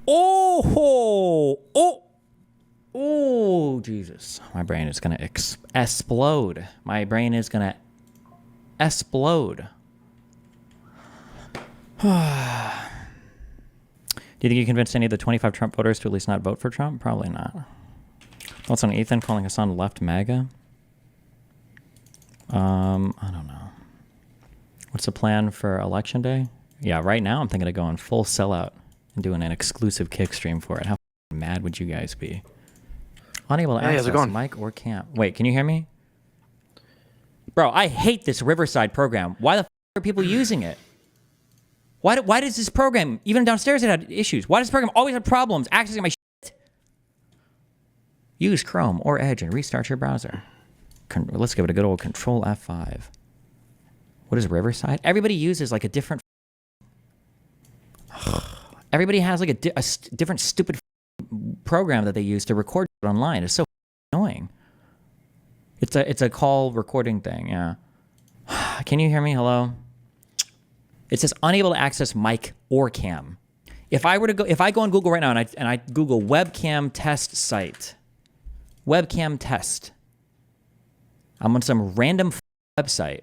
Oh, oh, oh, Jesus. My brain is going to explode. My brain is going to explode. Do you think you convinced any of the 25 Trump voters to at least not vote for Trump? Probably not. What's on Ethan calling Hassan left MAGA? I don't know. What's the plan for election day? Yeah, right now I'm thinking of going full sellout and doing an exclusive kick stream for it. How mad would you guys be? Unable to access mic or cam. Wait, can you hear me? Bro, I hate this Riverside program. Why the f are people using it? Why does this program, even downstairs it had issues. Why does this program always have problems accessing my shit? Use Chrome or Edge and restart your browser. Let's give it a good old Control F5. What is Riverside? Everybody uses like a different... Everybody has like a different stupid program that they use to record online. It's so annoying. It's a call recording thing, yeah. Can you hear me? Hello? It says unable to access mic or cam. If I go on Google right now and I Google webcam test site, webcam test, I'm on some random website,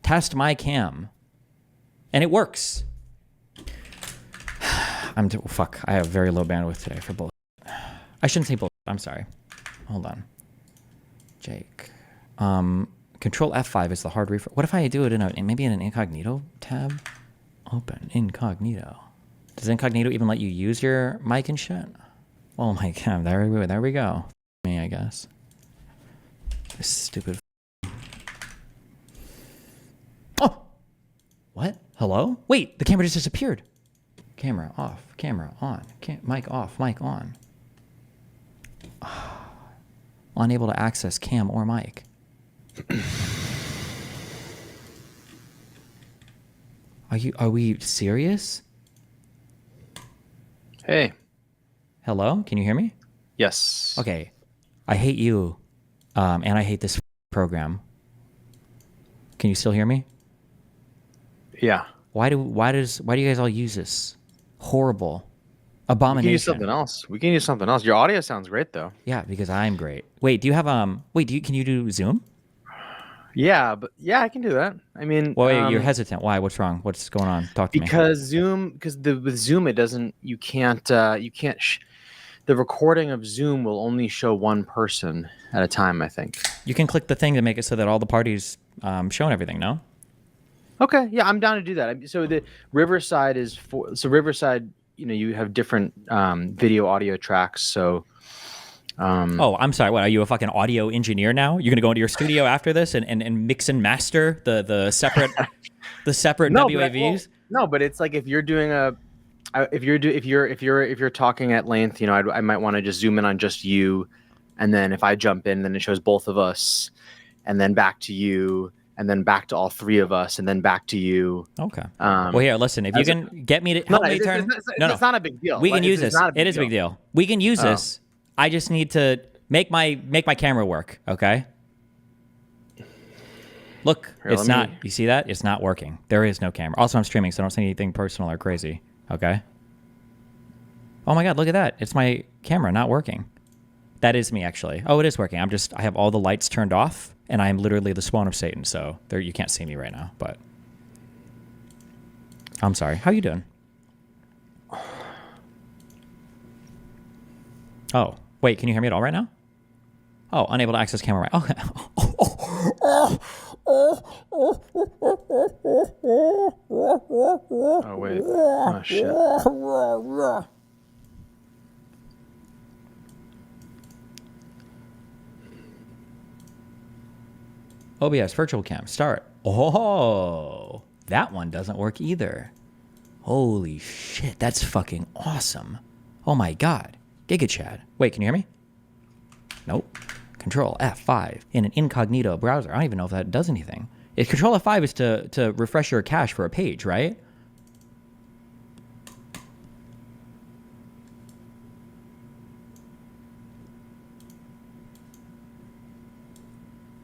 test my cam, and it works. Fuck, I have very low bandwidth today for bullshit. I shouldn't say bullshit, I'm sorry. Hold on. Jake. Control F5 is the hard refresh. What if I do it maybe in an incognito tab? Open incognito. Does incognito even let you use your mic and shit? Oh my god, there we go. Me, I guess. This stupid. Oh! What? Hello? Wait, the camera just disappeared. Camera off, camera on, mic off, mic on. Unable to access cam or mic. Are we serious? Hey. Hello? Can you hear me? Yes. Okay. I hate you. And I hate this program. Can you still hear me? Yeah. Why do you guys all use this horrible abomination? We can use something else. We can use something else. Your audio sounds great though. Yeah, because I'm great. Wait, do you have can you do Zoom? Yeah, I can do that. I mean, well, wait, you're hesitant. Why? What's wrong? What's going on? Talk to me. Because with Zoom, it doesn't. You can't. The recording of Zoom will only show one person at a time. I think. You can click the thing to make it so that all the parties shown everything. No. Okay. Yeah, I'm down to do that. So the Riverside is Riverside. You have different video audio tracks. So. Oh, I'm sorry. What, are you a fucking audio engineer now? You're gonna go into your studio after this and mix and master the separate WAVs? No, but it's like if you're doing if you're talking at length, I might want to just zoom in on just you, and then if I jump in, then it shows both of us, and then back to you, and then back to all three of us, and then back to you. Okay. Well, here, listen. If you can get me to help me turn, it's not a big deal. We can use this. It is a big deal. We can use this. I just need to make my camera work, okay? Look, here, it's not. You see that? It's not working. There is no camera. Also, I'm streaming, so don't say anything personal or crazy, okay? Oh my god, look at that. It's my camera not working. That is me, actually. Oh, it is working. I have all the lights turned off, and I am literally the spawn of Satan, so there you can't see me right now, but I'm sorry. How you doing? Oh. Wait, can you hear me at all right now? Oh, unable to access camera right. Okay. Oh, wait. Oh, shit. OBS virtual cam start. Oh, that one doesn't work either. Holy shit, that's fucking awesome. Oh my god. Giga Chad. Wait, can you hear me? Nope. Control F5 in an incognito browser. I don't even know if that does anything. Control F5 is to refresh your cache for a page, right?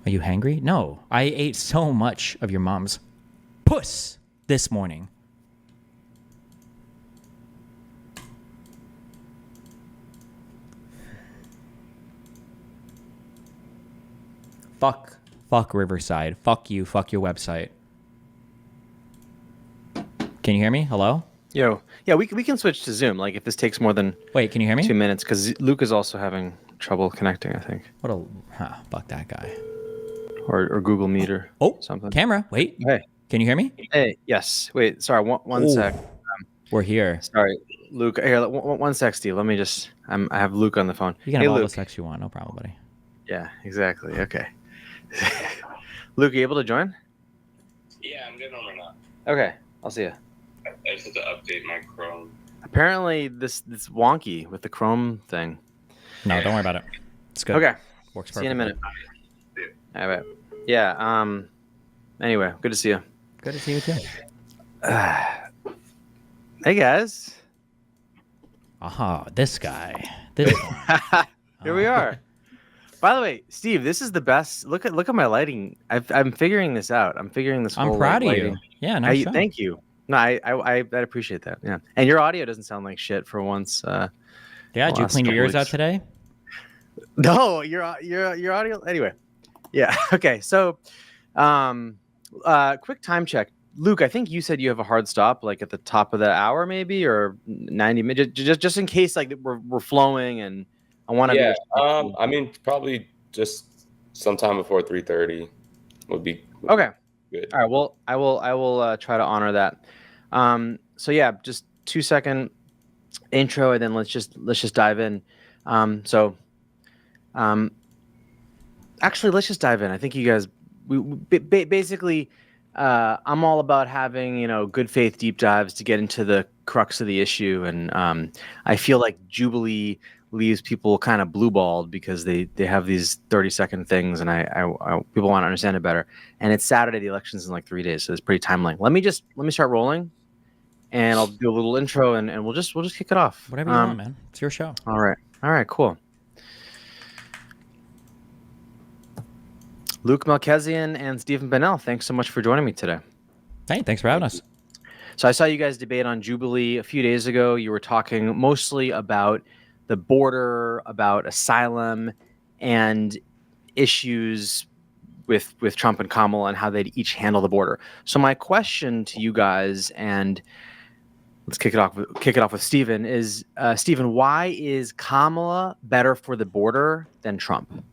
Are you hangry? No. I ate so much of your mom's puss this morning. fuck Riverside. Fuck you. Fuck your website. Can you hear me? Hello? Yo, yeah, we can switch to Zoom. Like if this takes more than Wait, can you hear me? 2 minutes, because Luke is also having trouble connecting, I think, Fuck that guy. or Google Meet or something. Camera. Wait. Hey, Can you hear me? hey, yes. Wait, sorry, one sec. We're here. Sorry, Luke. Here, one sec, Steve. Let me just. I have Luke on the phone. You can Hey, have all Luke. the sex you want. No problem, buddy. Yeah, exactly. Okay. Luke, are you able to join? Yeah, I'm getting on right now. Okay, I'll see you. I just have to update my Chrome. Apparently, this wonky with the Chrome thing. No, don't worry about it. It's good. Okay. Works perfectly. See you in a minute. All right. Yeah. Anyway, good to see you. Good to see you too. Hey guys. Aha, this guy. This one. Here we are. By the way, Steve, this is the best. Look at my lighting. I'm figuring this out. I'm figuring this. I'm proud of you. Yeah, nice job. Thank you. No, I appreciate that. Yeah, and your audio doesn't sound like shit for once. Yeah, did you clean your ears out today? No, your audio. Anyway, yeah. Okay, so, quick time check. Luke, I think you said you have a hard stop, like at the top of the hour, maybe, or 90 minutes, just in case, like we're flowing, and I want to. Yeah. I mean, probably just sometime before 3:30 would be okay. Good. All right. Well, I will try to honor that. So yeah, just 2-second intro, and then let's just dive in. Actually, let's just dive in. I think you guys, basically, I'm all about having good faith deep dives to get into the crux of the issue, and I feel like Jubilee leaves people kind of blue-balled because they have these 30-second things, and I people want to understand it better. And it's Saturday, the election's in like 3 days, so it's pretty timely. Let me start rolling, and I'll do a little intro, and we'll just kick it off. Whatever you want, man. It's your show. All right, cool. Luke Melkesian and Stephen Bennell, thanks so much for joining me today. Hey, thanks for having us. So I saw you guys debate on Jubilee a few days ago. You were talking mostly about the border, about asylum, and issues with Trump and Kamala and how they'd each handle the border. So my question to you guys, and let's kick it off with Stephen, is Stephen, why is Kamala better for the border than Trump?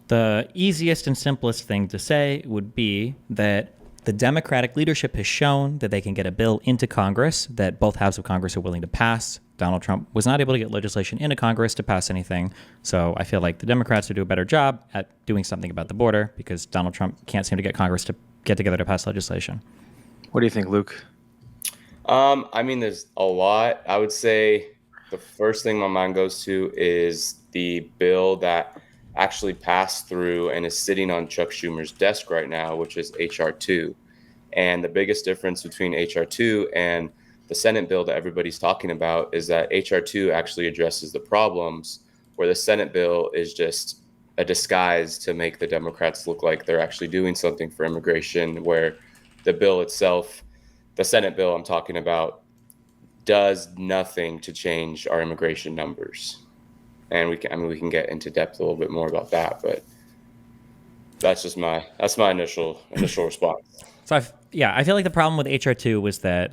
The easiest and simplest thing to say would be that the Democratic leadership has shown that they can get a bill into Congress that both houses of Congress are willing to pass. Donald Trump was not able to get legislation into Congress to pass anything. So I feel like the Democrats would do a better job at doing something about the border because Donald Trump can't seem to get Congress to get together to pass legislation. What do you think, Luke? I mean, there's a lot. I would say the first thing my mind goes to is the bill that actually passed through and is sitting on Chuck Schumer's desk right now, which is HR 2. And the biggest difference between HR 2 and the Senate bill that everybody's talking about is that HR 2 actually addresses the problems, where the Senate bill is just a disguise to make the Democrats look like they're actually doing something for immigration, where the bill itself, the Senate bill I'm talking about, does nothing to change our immigration numbers. And we can get into depth a little bit more about that, but that's my initial response. So I feel like the problem with HR 2 was that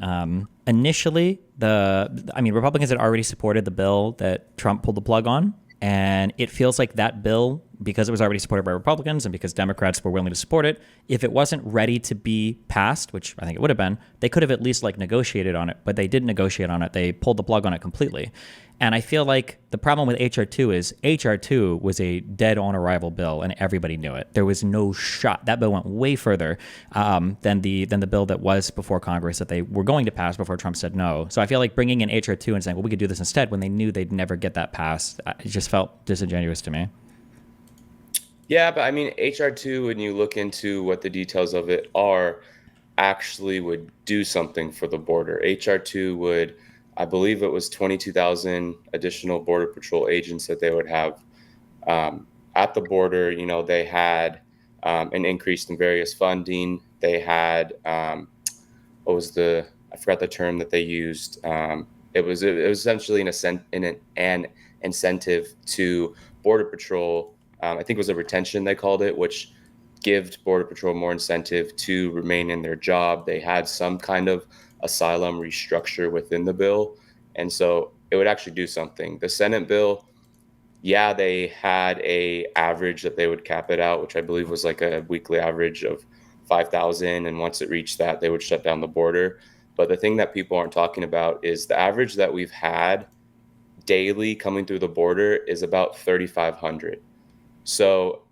initially Republicans had already supported the bill that Trump pulled the plug on, and it feels like that bill, because it was already supported by Republicans and because Democrats were willing to support it, if it wasn't ready to be passed, which I think it would have been, they could have at least negotiated on it, but they didn't negotiate on it. They pulled the plug on it completely. And I feel like the problem with HR 2 is HR 2 was a dead on arrival bill, and everybody knew it. There was no shot. That bill went way further than the bill that was before Congress that they were going to pass before Trump said no. So I feel like bringing in HR 2 and saying, well, we could do this instead, when they knew they'd never get that passed, it just felt disingenuous to me. Yeah, but I mean, HR 2, when you look into what the details of it are, actually would do something for the border. HR 2 would, I believe it was 22,000 additional Border Patrol agents that they would have at the border. They had an increase in various funding. They had, I forgot the term that they used. It was essentially an incentive to Border Patrol I think it was a retention they called it, which gives Border Patrol more incentive to remain in their job. They had some kind of asylum restructure within the bill, and so it would actually do something. The Senate bill, yeah, they had a average that they would cap it out, which I believe was like a weekly average of 5,000, and once it reached that, they would shut down the border. But the thing that people aren't talking about is the average that we've had daily coming through the border is about 3,500. So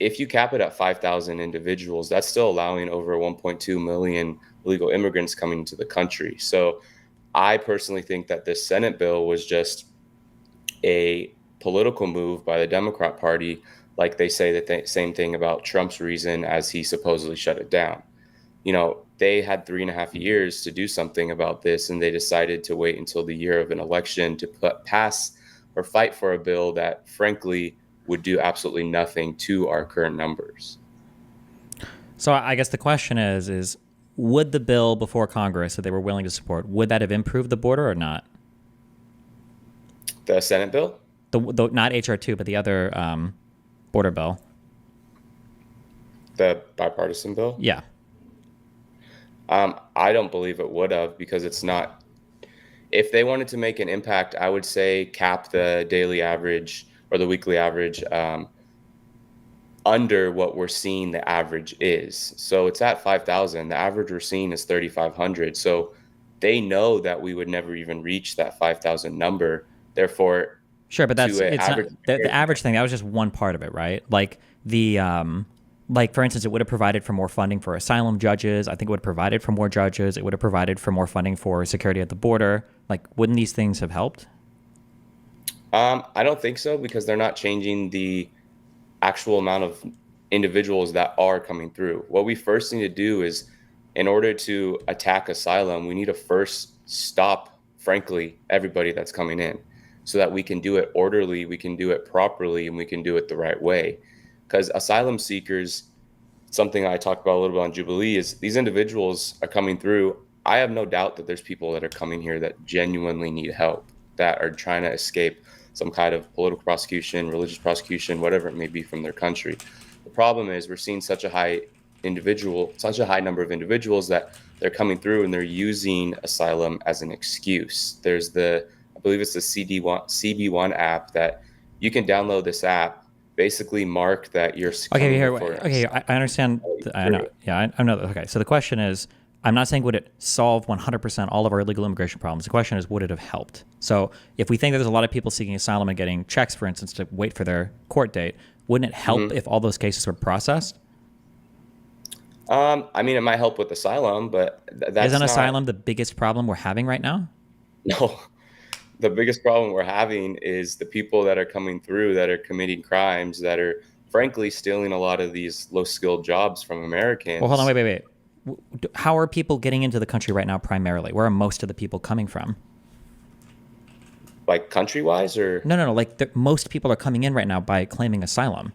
if you cap it at 5,000 individuals, that's still allowing over 1.2 million illegal immigrants coming into the country. So I personally think that this Senate bill was just a political move by the Democrat Party, like they say the same thing about Trump's reason as he supposedly shut it down. You know, they had 3.5 years to do something about this, and they decided to wait until the year of an election to pass or fight for a bill that, frankly, would do absolutely nothing to our current numbers. So I guess the question is would the bill before Congress that they were willing to support, would that have improved the border or not? The Senate bill? The not HR2, but the other border bill. The bipartisan bill? Yeah. I don't believe it would have, because it's not. If they wanted to make an impact, I would say cap the daily average or the weekly average under what we're seeing the average is. So it's at 5,000. The average we're seeing is 3,500. So they know that we would never even reach that 5,000 number. Therefore, sure, but it's not the average thing. That was just one part of it, right? Like like for instance, it would have provided for more funding for asylum judges. I think it would have provided for more judges. It would have provided for more funding for security at the border. Like, wouldn't these things have helped? I don't think so, because they're not changing the actual amount of individuals that are coming through. What we first need to do is, in order to attack asylum, we need to first stop, frankly, everybody that's coming in, so that we can do it orderly, we can do it properly, and we can do it the right way. Because asylum seekers, something I talked about a little bit on Jubilee, is these individuals are coming through. I have no doubt that there's people that are coming here that genuinely need help, that are trying to escape some kind of political prosecution, religious prosecution, whatever it may be, from their country. The problem is we're seeing such a high number of individuals that they're coming through and they're using asylum as an excuse. There's I believe it's the CB1 app that you can download. This app basically mark that you're okay. I understand. I know. Yeah, I know. Okay, so the question is, I'm not saying would it solve 100% all of our illegal immigration problems. The question is, would it have helped? So if we think that there's a lot of people seeking asylum and getting checks, for instance, to wait for their court date, wouldn't it help if all those cases were processed? I mean, it might help with asylum, but isn't asylum the biggest problem we're having right now? No. The biggest problem we're having is the people that are coming through that are committing crimes, that are frankly stealing a lot of these low-skilled jobs from Americans. Well, hold on, wait. How are people getting into the country right now primarily? Where are most of the people coming from? Like country-wise, or? No. Like most people are coming in right now by claiming asylum.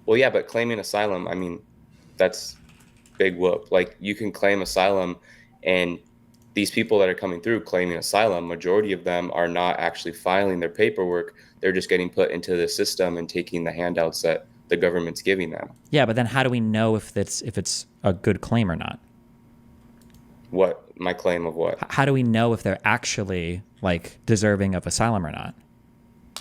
Well, yeah, but claiming asylum, I mean, that's big whoop. Like, you can claim asylum, and these people that are coming through claiming asylum, majority of them are not actually filing their paperwork. They're just getting put into the system and taking the handouts that the government's giving them. Yeah, but then how do we know if it's a good claim or not? What? My claim of what? How do we know if they're actually like deserving of asylum or not?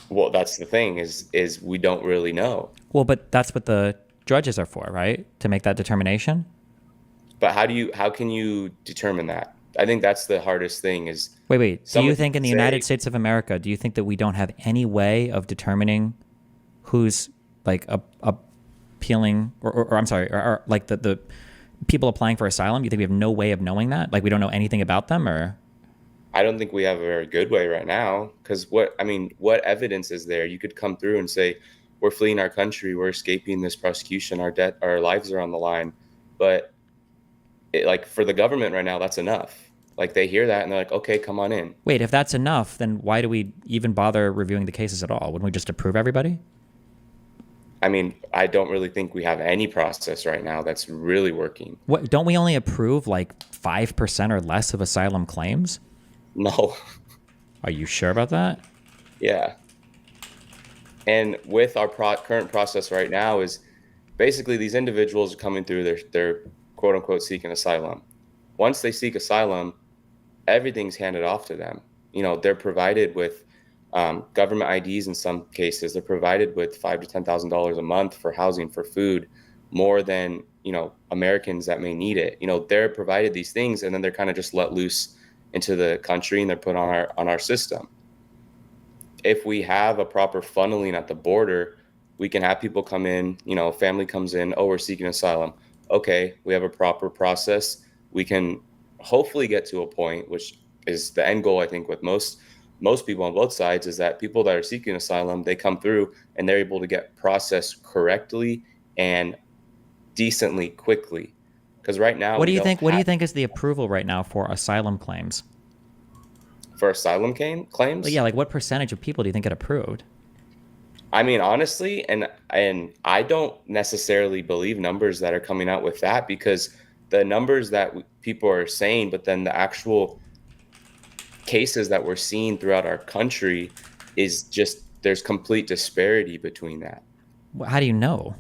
Well, that's the thing is we don't really know. Well, but that's what the judges are for, right? To make that determination. But how can you determine that? I think that's the hardest thing is... Wait. Do you think in the United States of America, do you think that we don't have any way of determining who's like appealing or I'm sorry, or like the people applying for asylum? You think we have no way of knowing that? Like we don't know anything about them, or? I don't think we have a very good way right now, because what evidence is there? You could come through and say, we're fleeing our country, we're escaping this prosecution, our lives are on the line. But like for the government right now, that's enough. Like they hear that and they're like, okay, come on in. Wait, if that's enough, then why do we even bother reviewing the cases at all? Wouldn't we just approve everybody? I mean, I don't really think we have any process right now that's really working. What, don't we only approve like 5% or less of asylum claims? No. Are you sure about that? Yeah. And with our current process right now is basically these individuals are coming through their quote unquote seeking asylum. Once they seek asylum, everything's handed off to them. You know, they're provided with government IDs in some cases. They're provided with $5,000 to $10,000 a month for housing, for food, more than, you know, Americans that may need it. You know, they're provided these things, and then they're kind of just let loose into the country, and they're put on our system. If we have a proper funneling at the border, we can have people come in, you know, family comes in, oh, we're seeking asylum. Okay, we have a proper process. We can hopefully get to a point, which is the end goal, I think, with most people on both sides, is that people that are seeking asylum, they come through and they're able to get processed correctly and decently quickly. Because right now, What do you think? What do you think is the approval right now for asylum claims? for asylum claims? Like, yeah, like what percentage of people do you think get approved? I mean, honestly, and I don't necessarily believe numbers that are coming out with that, because the numbers that people are saying, but then the actual cases that we're seeing throughout our country is just, there's complete disparity between that. How do you know?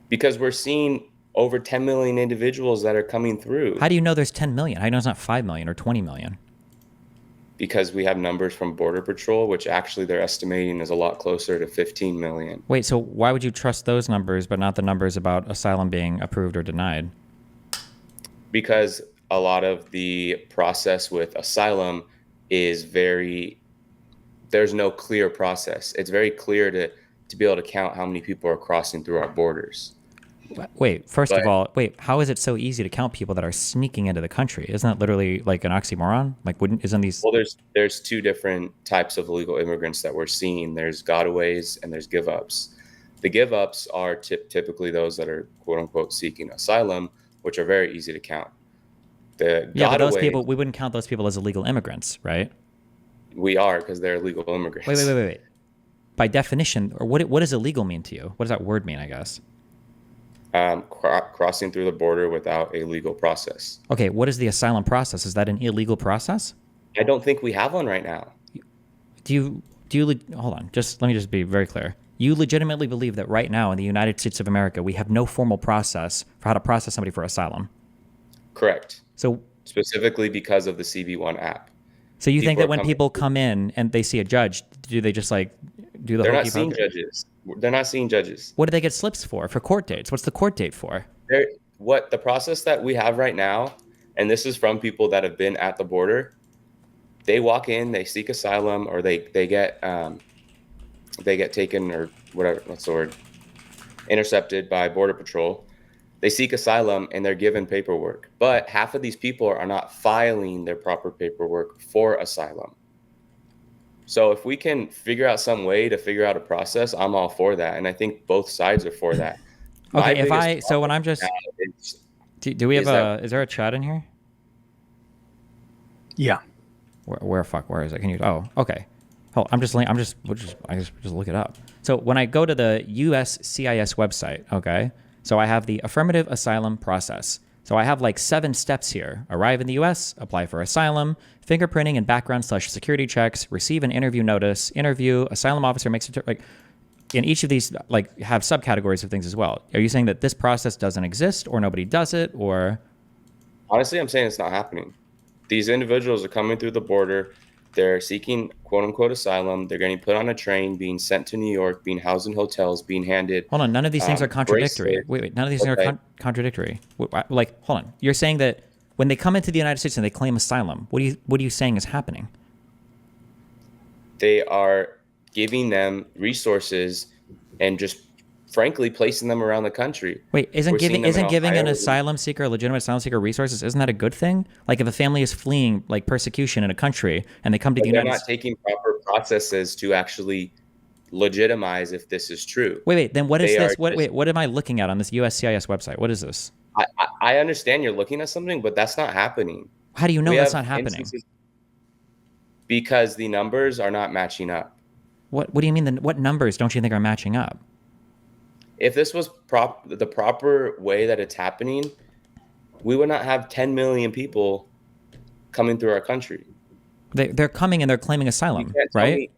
Because we're seeing over 10 million individuals that are coming through. How do you know there's 10 million? How do you know it's not 5 million or 20 million? Because we have numbers from Border Patrol, which actually they're estimating is a lot closer to 15 million. Wait, so why would you trust those numbers but not the numbers about asylum being approved or denied? Because a lot of the process with asylum is there's no clear process. It's very clear to be able to count how many people are crossing through our borders. Wait, first of all, how is it so easy to count people that are sneaking into the country? Isn't that literally like an oxymoron? Like, isn't these... Well, there's two different types of illegal immigrants that we're seeing. There's gotaways and there's give-ups. The give-ups are typically those that are quote unquote seeking asylum, which are very easy to count. But those people, we wouldn't count those people as illegal immigrants, right? We are, because they're illegal immigrants. Wait. By definition, or what does illegal mean to you? What does that word mean, I guess? Crossing through the border without a legal process. Okay, what is the asylum process? Is that an illegal process? I don't think we have one right now. Hold on, let me be very clear. You legitimately believe that right now in the United States of America, we have no formal process for how to process somebody for asylum? Correct. So specifically because of the CB1 app. So you think that when people come in and they see a judge, do they just like do the whole... They're not seeing judges. They're not seeing judges. What do they get slips for court dates? What's the court date for? What the process that we have right now, and this is from people that have been at the border, they walk in, they seek asylum, or they get taken, or whatever, what's the word, intercepted by Border Patrol. They seek asylum and they're given paperwork, but half of these people are not filing their proper paperwork for asylum. So if we can figure out some way to figure out a process, I'm all for that. And I think both sides are for that. Okay, when I'm just... Do we have is there a chat in here? Yeah. Where is it? Can you... Oh, okay. Hold, I just look it up. So when I go to the USCIS website, okay, so I have the affirmative asylum process. So I have like 7 steps here. Arrive in the U.S., apply for asylum, fingerprinting and background/security checks, receive an interview notice, interview, asylum officer makes it... Like, in each of these, like, have subcategories of things as well. Are you saying that this process doesn't exist, or nobody does it, or... Honestly, I'm saying it's not happening. These individuals are coming through the border. They're seeking quote-unquote asylum. They're getting put on a train, being sent to New York, being housed in hotels, being handed... Hold on, none of these things are contradictory. Wait, none of these things are contradictory. Like, hold on. You're saying that when they come into the United States and they claim asylum, what are you saying is happening? They are giving them resources and just frankly placing them around the country. Wait, isn't giving an asylum seeker, a legitimate asylum seeker, resources, isn't that a good thing? Like if a family is fleeing like persecution in a country and they come to the United States... They're not taking proper processes to actually legitimize if this is true. Wait, then what is this? What am I looking at on this USCIS website? What is this? I understand you're looking at something, but that's not happening. How do you know that's not happening? Because the numbers are not matching up. What do you mean? What numbers don't you think are matching up? If this was the proper way that it's happening, we would not have 10 million people coming through our country. They're coming and they're claiming asylum, right?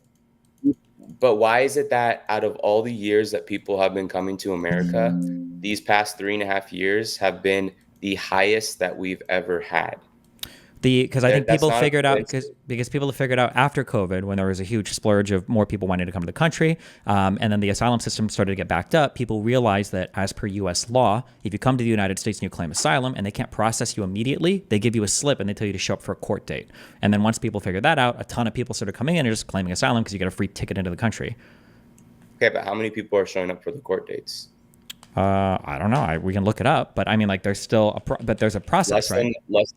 But why is it that out of all the years that people have been coming to America, these past 3.5 years have been the highest that we've ever had? Because I think That's people not a figured out coincidence. because people have figured out after COVID, when there was a huge splurge of more people wanting to come to the country, and then the asylum system started to get backed up. People realized that as per U.S. law, if you come to the United States and you claim asylum and they can't process you immediately, they give you a slip and they tell you to show up for a court date. And then once people figured that out, a ton of people started coming in and just claiming asylum because you get a free ticket into the country. Okay, but how many people are showing up for the court dates? I don't know. We can look it up, but I mean, like, there's still but there's a process, right? Less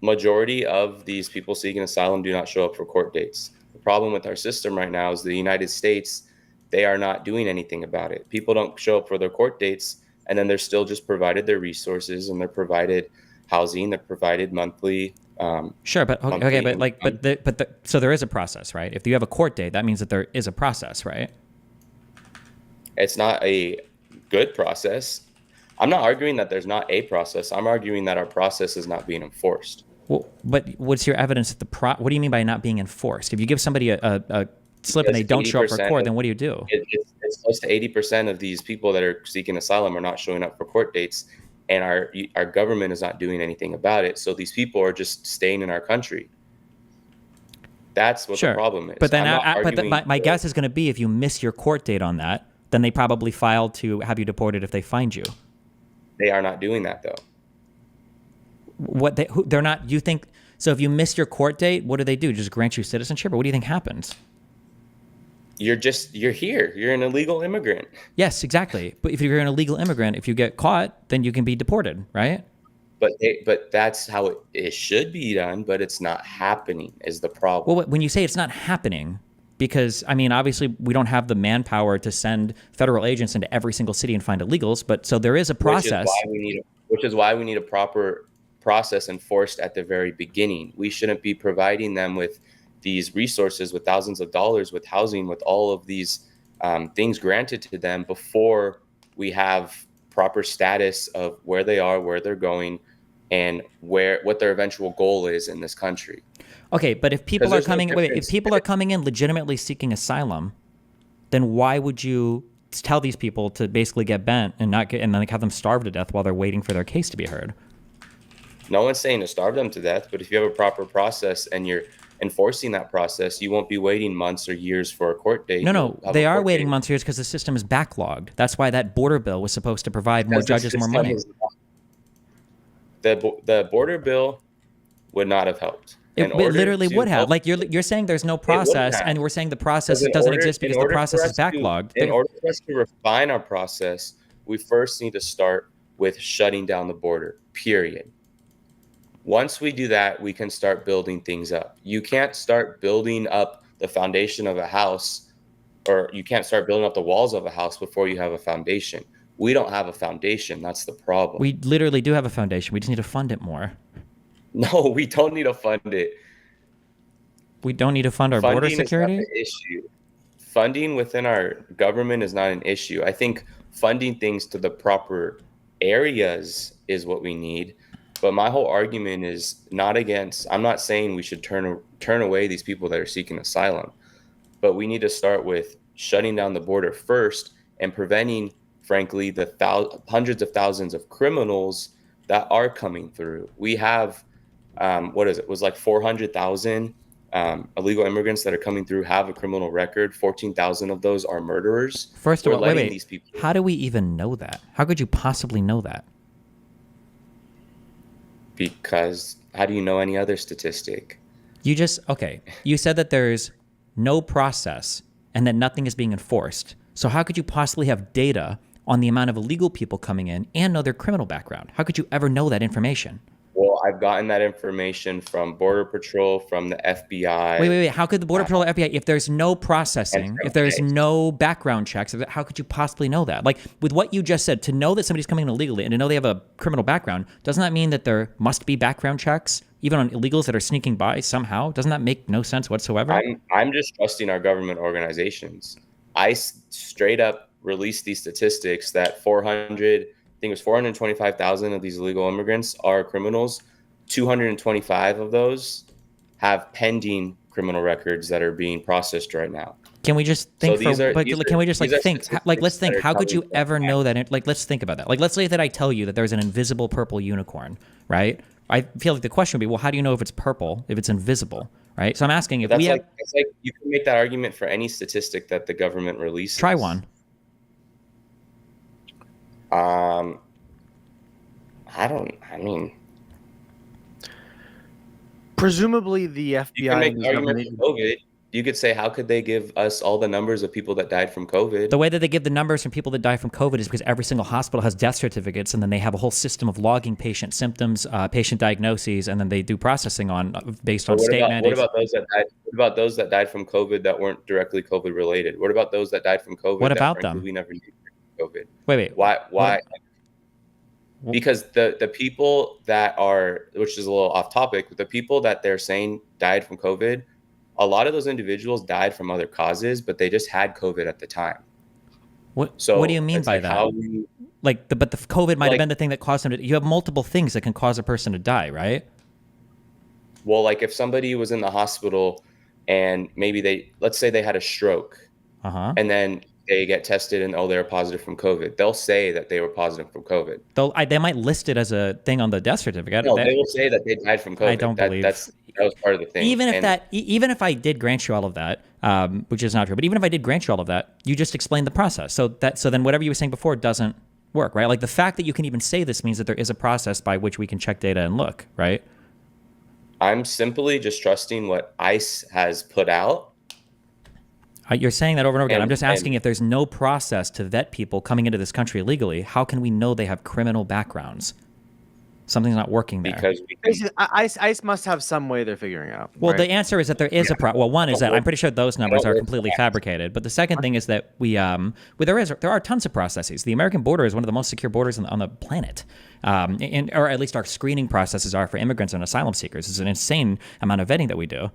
majority of these people seeking asylum do not show up for court dates. The problem with our system right now is the United States, they are not doing anything about it. People don't show up for their court dates, and then they're still just provided their resources, and they're provided housing, they're provided monthly. Sure, but okay, but like, so there is a process, right? If you have a court date, that means that there is a process, right? It's not a good process. I'm not arguing that there's not a process. I'm arguing that our process is not being enforced. Well, but what's your evidence that what do you mean by not being enforced? If you give somebody a slip and they don't show up for court, then what do you do? It's close to 80% of these people that are seeking asylum are not showing up for court dates, and our government is not doing anything about it. So these people are just staying in our country. That's what the problem is. But then, my guess is going to be if you miss your court date on that, then they probably filed to have you deported if they find you. They are not doing that, though. They're not. You think so? If you miss your court date, what do they do? Just grant you citizenship, or what do you think happens? You're here. You're an illegal immigrant. Yes, exactly. But if you're an illegal immigrant, if you get caught, then you can be deported, right? But that's how it should be done. But it's not happening. Is the problem? Well, when you say it's not happening, because I mean, obviously, we don't have the manpower to send federal agents into every single city and find illegals. But so there is a process. Which is why we need a proper process enforced at the very beginning. We shouldn't be providing them with these resources, with thousands of dollars, with housing, with all of these things granted to them before we have proper status of where they are, where they're going, and what their eventual goal is in this country. Okay, but if people are coming, if people are coming in legitimately seeking asylum, then why would you tell these people to basically get bent and then have them starve to death while they're waiting for their case to be heard? No one's saying to starve them to death, but if you have a proper process and you're enforcing that process, you won't be waiting months or years for a court date. No, they are waiting months or years because the system is backlogged. That's why that border bill was supposed to provide more judges more money. The border bill would not have helped. It literally would have. Like you're saying there's no process, and we're saying the process doesn't exist because the process is backlogged. In order for us to refine our process, we first need to start with shutting down the border, period. Once we do that, we can start building things up. You can't start building up the foundation of a house, or you can't start building up the walls of a house before you have a foundation. We don't have a foundation. That's the problem. We literally do have a foundation. We just need to fund it more. No, we don't need to fund it. We don't need to fund our border security? Funding is not the issue. Funding within our government is not an issue. I think funding things to the proper areas is what we need. But my whole argument is not against, I'm not saying we should turn away these people that are seeking asylum, but we need to start with shutting down the border first and preventing, frankly, the hundreds of thousands of criminals that are coming through. We have, it was like 400,000 illegal immigrants that are coming through have a criminal record. 14,000 of those are murderers. First of all, wait. These people... How do we even know that? How could you possibly know that? Because how do you know any other statistic? You said that there's no process and that nothing is being enforced. So how could you possibly have data on the amount of illegal people coming in and know their criminal background? How could you ever know that information? Well, I've gotten that information from Border Patrol, from the FBI. Wait. How could the Border Patrol, FBI, if there's no processing, if there's no background checks, how could you possibly know that? Like with what you just said, to know that somebody's coming in illegally and to know they have a criminal background, doesn't that mean that there must be background checks even on illegals that are sneaking by somehow? Doesn't that make no sense whatsoever? I'm just trusting our government organizations. I straight up released these statistics that 425,000 of these illegal immigrants are criminals. 225 of those have pending criminal records that are being processed right now. Can we just think So can we just like think, like, let's think, statistics how could that you are ever telling know that? Like, let's think about that. Like, let's say that I tell you that there's an invisible purple unicorn, right? I feel like the question would be, well, how do you know if it's purple, if it's invisible, right? So I'm asking if That's we have, that's like you can make that argument for any statistic that the government releases. try one. I mean, Presumably, the you can FBI make and the these argument government for COVID. You could say, how could they give us all the numbers of people that died from COVID? The way that they give the numbers from people that die from COVID is because every single hospital has death certificates, and then they have a whole system of logging patient symptoms, patient diagnoses, and then they do processing based on state mandates. What about those that died? What about those that died from COVID that weren't directly COVID related? What about those that died from COVID? What that about frankly them? we never knew COVID. Wait. Why? What? Because the people that are, which is a little off topic, but the people that they're saying died from COVID, a lot of those individuals died from other causes, but they just had COVID at the time. What So do you mean it's by like that? But the COVID might have been the thing that caused them to. You have multiple things that can cause a person to die, right? Well, like if somebody was in the hospital and maybe let's say they had a stroke, and then they get tested and they're positive from COVID. They'll say that they were positive from COVID. They might list it as a thing on the death certificate. No, they will say that they died from COVID. I don't believe that was part of the thing. Even if I did grant you all of that, which is not true, but even if I did grant you all of that, you just explained the process. So then whatever you were saying before doesn't work, right? Like the fact that you can even say this means that there is a process by which we can check data and look, right? I'm simply just trusting what ICE has put out. You're saying that over and over again. I'm just asking if there's no process to vet people coming into this country illegally, how can we know they have criminal backgrounds? Something's not working there. Because ICE must have some way they're figuring out. Well, right? the answer is that there is one is that I'm pretty sure those numbers are completely fabricated. But the second thing is that there are tons of processes. The American border is one of the most secure borders on the planet, or at least our screening processes are for immigrants and asylum seekers. It's an insane amount of vetting that we do.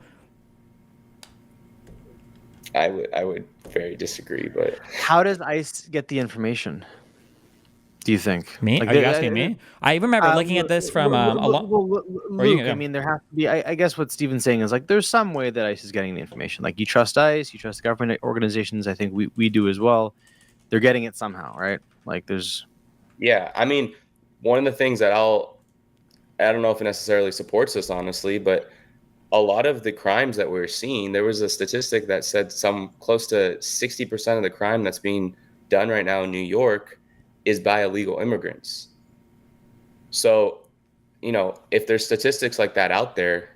I would very disagree, but how does ICE get the information? Do you think? Me? Like, are you asking me? I remember looking at this from a lot. Luke, I mean, there has to be. I guess what Steven's saying is like there's some way that ICE is getting the information. Like you trust ICE, you trust government organizations. I think we do as well. They're getting it somehow, right? Like there's. Yeah, I mean, one of the things that I don't know if it necessarily supports this, honestly, but a lot of the crimes that we're seeing, there was a statistic that said close to 60% of the crime that's being done right now in New York is by illegal immigrants. So, if there's statistics like that out there,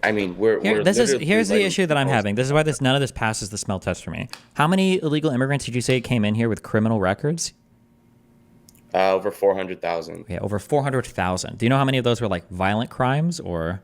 I mean, here's the issue that I'm having. This is why none of this passes the smell test for me. How many illegal immigrants did you say came in here with criminal records? Over 400,000. Yeah, over 400,000. Do you know how many of those were like violent crimes or?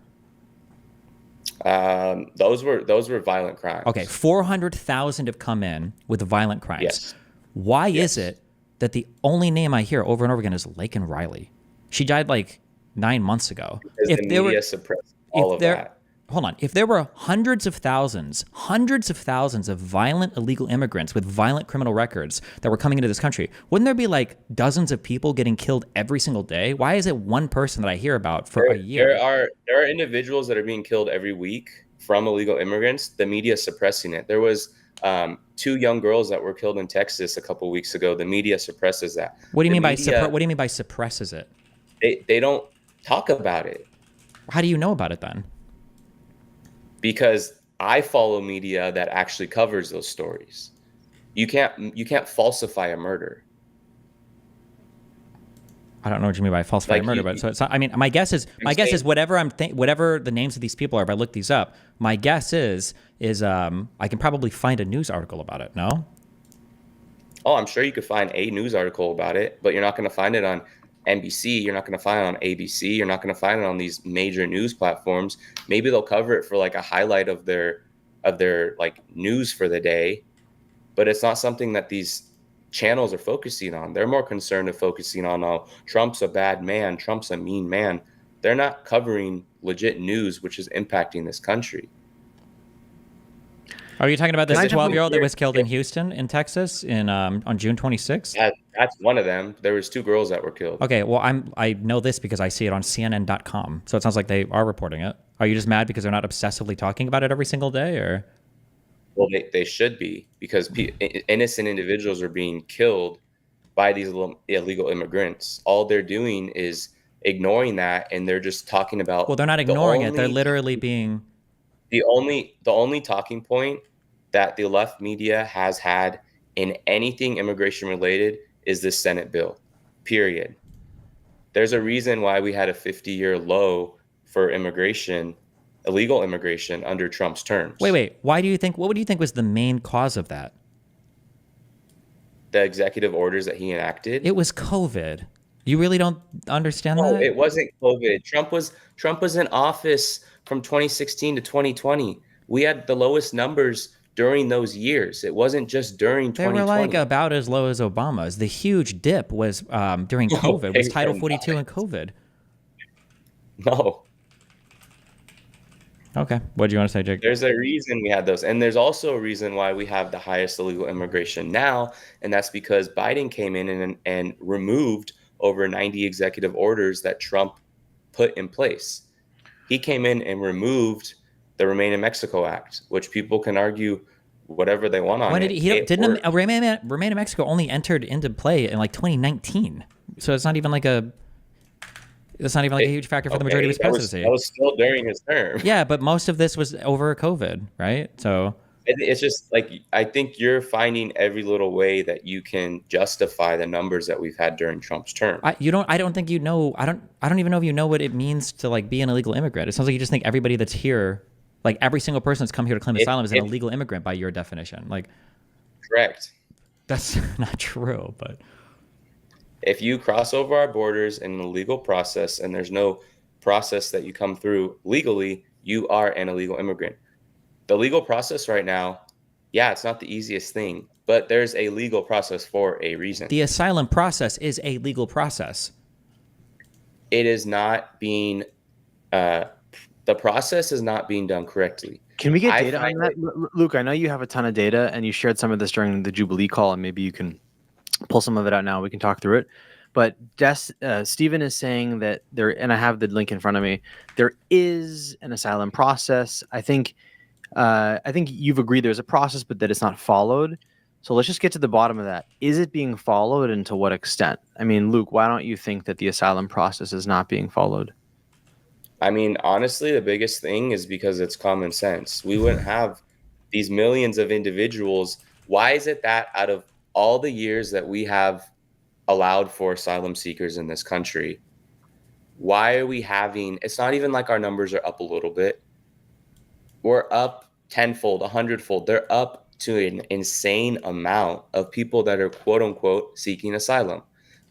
Those were violent crimes. Okay, 400,000 have come in with violent crimes. Yes. Why is it that the only name I hear over and over again is Laken Riley? She died like 9 months ago. Because the media suppressed all of that. Hold on. If there were hundreds of thousands of violent illegal immigrants with violent criminal records that were coming into this country, wouldn't there be like dozens of people getting killed every single day? Why is it one person that I hear about for a year? There are individuals that are being killed every week from illegal immigrants. The media is suppressing it. There was 2 young girls that were killed in Texas a couple weeks ago. The media suppresses that. What do you mean by suppresses it? They don't talk about it. How do you know about it then? Because I follow media that actually covers those stories. You can't falsify a murder. I don't know what you mean by falsify a murder, but so it's not, I mean, my guess is whatever whatever the names of these people are. If I look these up, my guess is I can probably find a news article about it. No. Oh, I'm sure you could find a news article about it, but you're not going to find it on NBC. You're not going to find it on ABC. You're not going to find it on these major news platforms. Maybe they'll cover it for like a highlight of their like news for the day, but it's not something that these channels are focusing on. They're more concerned of focusing on, oh, Trump's a bad man, Trump's a mean man. They're not covering legit news, which is impacting this country. Are you talking about this 12-year-old that was killed in Houston, in Texas, on June 26th? That's one of them. There was 2 girls that were killed. Okay, well, I know this because I see it on CNN.com. So it sounds like they are reporting it. Are you just mad because they're not obsessively talking about it every single day, or? Well, they should be, because innocent individuals are being killed by these illegal immigrants. All they're doing is ignoring that, and they're just talking about Well, they're not ignoring it. They're literally being. the only talking point that the left media has had in anything immigration related is this Senate bill. Period. There's a reason why we had a 50-year low for immigration, illegal immigration under Trump's terms. Wait. Why do you think? What would you think was the main cause of that? The executive orders that he enacted. It was COVID. You really don't understand No, that? it wasn't COVID. Trump was in office from 2016 to 2020. We had the lowest numbers during those years. It wasn't just during They were 2020. like about as low as Obama's. The huge dip was during COVID. they Was Title were 42 not. and COVID? No. Okay. What do you want to say, Jake? There's a reason we had those. And there's also a reason why we have the highest illegal immigration now. And that's because Biden came in and removed over 90 executive orders that Trump put in place. He came in and removed the Remain in Mexico Act, which people can argue whatever they want on When it. did he didn't Remain in Mexico only entered into play in like 2019? So it's not even like a huge factor for the majority of his presidency. That was still during his term. Yeah, but most of this was over COVID, right? So it's just like, I think you're finding every little way that you can justify the numbers that we've had during Trump's term. I don't think you know. I don't even know if you know what it means to like be an illegal immigrant. It sounds like you just think everybody that's here, like every single person that's come here to claim asylum, is an illegal immigrant by your definition. Like, correct. That's not true, but. If you cross over our borders in a legal process and there's no process that you come through legally, you are an illegal immigrant. The legal process right now, yeah, it's not the easiest thing, but there's a legal process for a reason. The asylum process is a legal process. It is not being, the process is not being done correctly. Can we get data on that? Luke, I know you have a ton of data and you shared some of this during the Jubilee call, and maybe you can pull some of it out now. We can talk through it. But Stephen is saying that there, and I have the link in front of me, there is an asylum process. I think you've agreed there's a process, but that it's not followed. So let's just get to the bottom of that. Is it being followed, and to what extent? I mean, Luke, why don't you think that the asylum process is not being followed? I mean, honestly, the biggest thing is because it's common sense. We wouldn't have these millions of individuals. Why is it that out of all the years that we have allowed for asylum seekers in this country, why are we having, it's not even like our numbers are up a little bit. We're up tenfold, 100-fold. They're up to an insane amount of people that are quote unquote seeking asylum.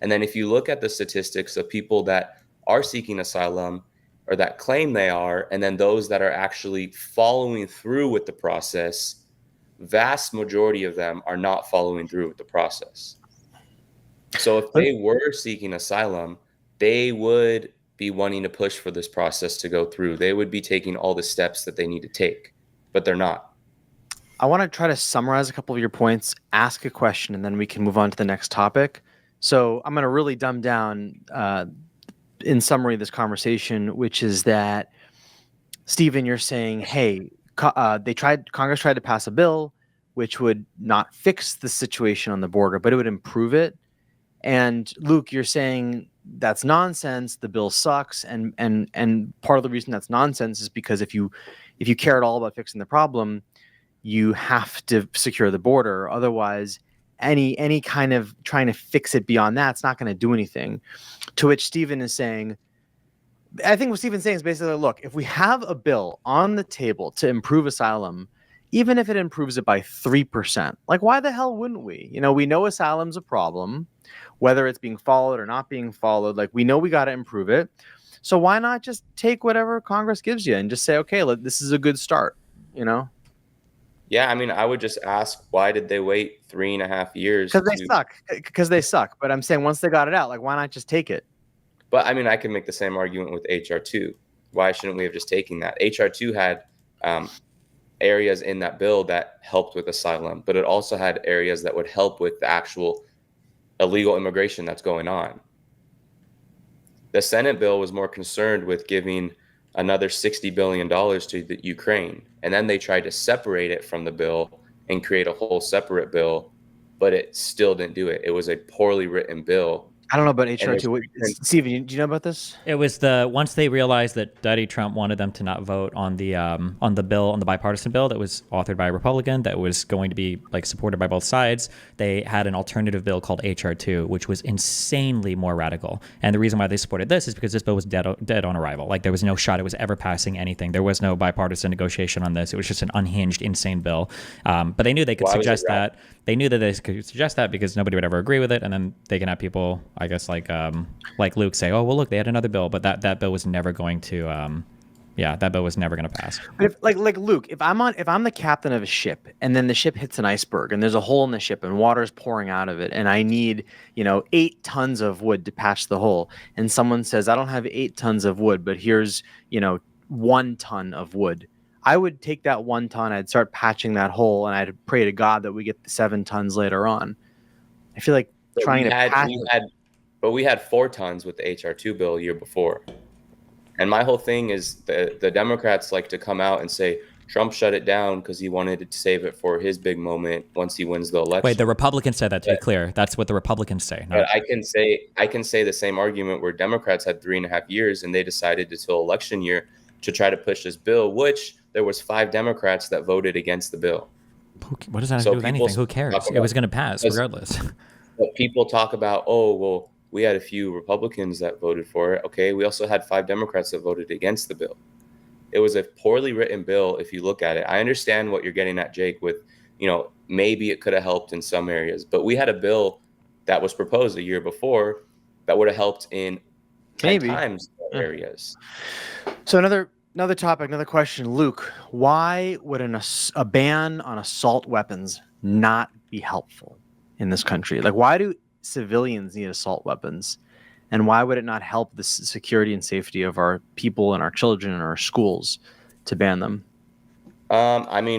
And then if you look at the statistics of people that are seeking asylum or that claim they are, and then those that are actually following through with the process, vast majority of them are not following through with the process. So if they were seeking asylum, they would be wanting to push for this process to go through. They would be taking all the steps that they need to take, but they're not. I want to try to summarize a couple of your points, ask a question, and then we can move on to the next topic. So I'm going to really dumb down, in summary, this conversation, which is that, Stephen, you're saying, hey, Congress tried to pass a bill which would not fix the situation on the border, but it would improve it. And Luke, you're saying that's nonsense. The bill sucks, and part of the reason that's nonsense is because if you care at all about fixing the problem, you have to secure the border. Otherwise, any kind of trying to fix it beyond that's not going to do anything. To which Stephen is saying, I think what Stephen's saying is basically, look, if we have a bill on the table to improve asylum, even if it improves it by 3%, like why the hell wouldn't we? You know, we know asylum's a problem, whether it's being followed or not being followed. Like, we know we got to improve it. So why not just take whatever Congress gives you and just say, okay, this is a good start, you know? Yeah, I mean, I would just ask, why did they wait 3.5 years? Because they suck. But I'm saying once they got it out, like, why not just take it? But I mean, I can make the same argument with HR2. Why shouldn't we have just taken that? HR2 had areas in that bill that helped with asylum, but it also had areas that would help with the actual illegal immigration that's going on. The Senate bill was more concerned with giving another $60 billion to the Ukraine. And then they tried to separate it from the bill and create a whole separate bill, but it still didn't do it. It was a poorly written bill. I don't know about And HR there's two. Steven, do you know about this? It was once they realized that Daddy Trump wanted them to not vote on the bipartisan bill that was authored by a Republican that was going to be like supported by both sides. They had an alternative bill called HR2, which was insanely more radical. And the reason why they supported this is because this bill was dead on arrival. Like there was no shot it was ever passing anything. There was no bipartisan negotiation on this. It was just an unhinged, insane bill. But they knew they could suggest that. They knew that they could suggest that because nobody would ever agree with it, and then they can have people, I guess, like Luke say, "Oh, well, look, they had another bill," but that bill was never going to, that bill was never going to pass. But if, like Luke, if I'm the captain of a ship, and then the ship hits an iceberg, and there's a hole in the ship, and water's pouring out of it, and I need 8 tons of wood to patch the hole, and someone says, "I don't have 8 tons of wood, but here's 1 ton of wood." I would take that 1 ton, I'd start patching that hole, and I'd pray to God that we get the 7 tons later on. I feel like but we had 4 tons with the HR2 bill a year before. And my whole thing is the Democrats like to come out and say Trump shut it down because he wanted to save it for his big moment once he wins the election. Wait, the Republicans said that, to be clear. That's what the Republicans say. But I can say the same argument where Democrats had 3.5 years and they decided until election year to try to push this bill, which there was 5 Democrats that voted against the bill. What does that have to do with anything? Who cares? It was going to pass regardless. But people talk about, oh, well, we had a few Republicans that voted for it. Okay, we also had 5 Democrats that voted against the bill. It was a poorly written bill if you look at it. I understand what you're getting at, Jake, with, maybe it could have helped in some areas. But we had a bill that was proposed a year before that would have helped in 10 times areas. So another topic, another question, Luke. Why would a ban on assault weapons not be helpful in this country? Like, why do civilians need assault weapons, and why would it not help the security and safety of our people and our children and our schools to ban them?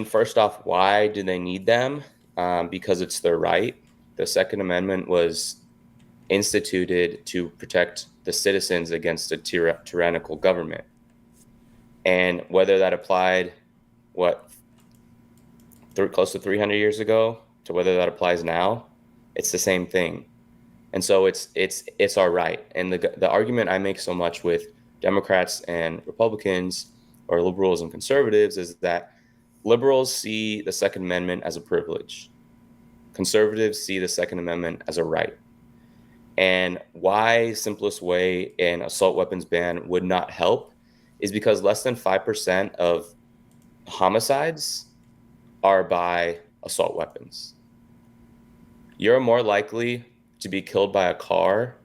First off, why do they need them? Because it's their right. The Second Amendment was instituted to protect the citizens against a tyrannical government. And whether that applied, close to 300 years ago, to whether that applies now, it's the same thing. And so it's our right. And the argument I make so much with Democrats and Republicans, or liberals and conservatives, is that liberals see the Second Amendment as a privilege. Conservatives see the Second Amendment as a right. And why simplest way an assault weapons ban would not help is because less than 5% of homicides are by assault weapons. You're more likely to be killed by a car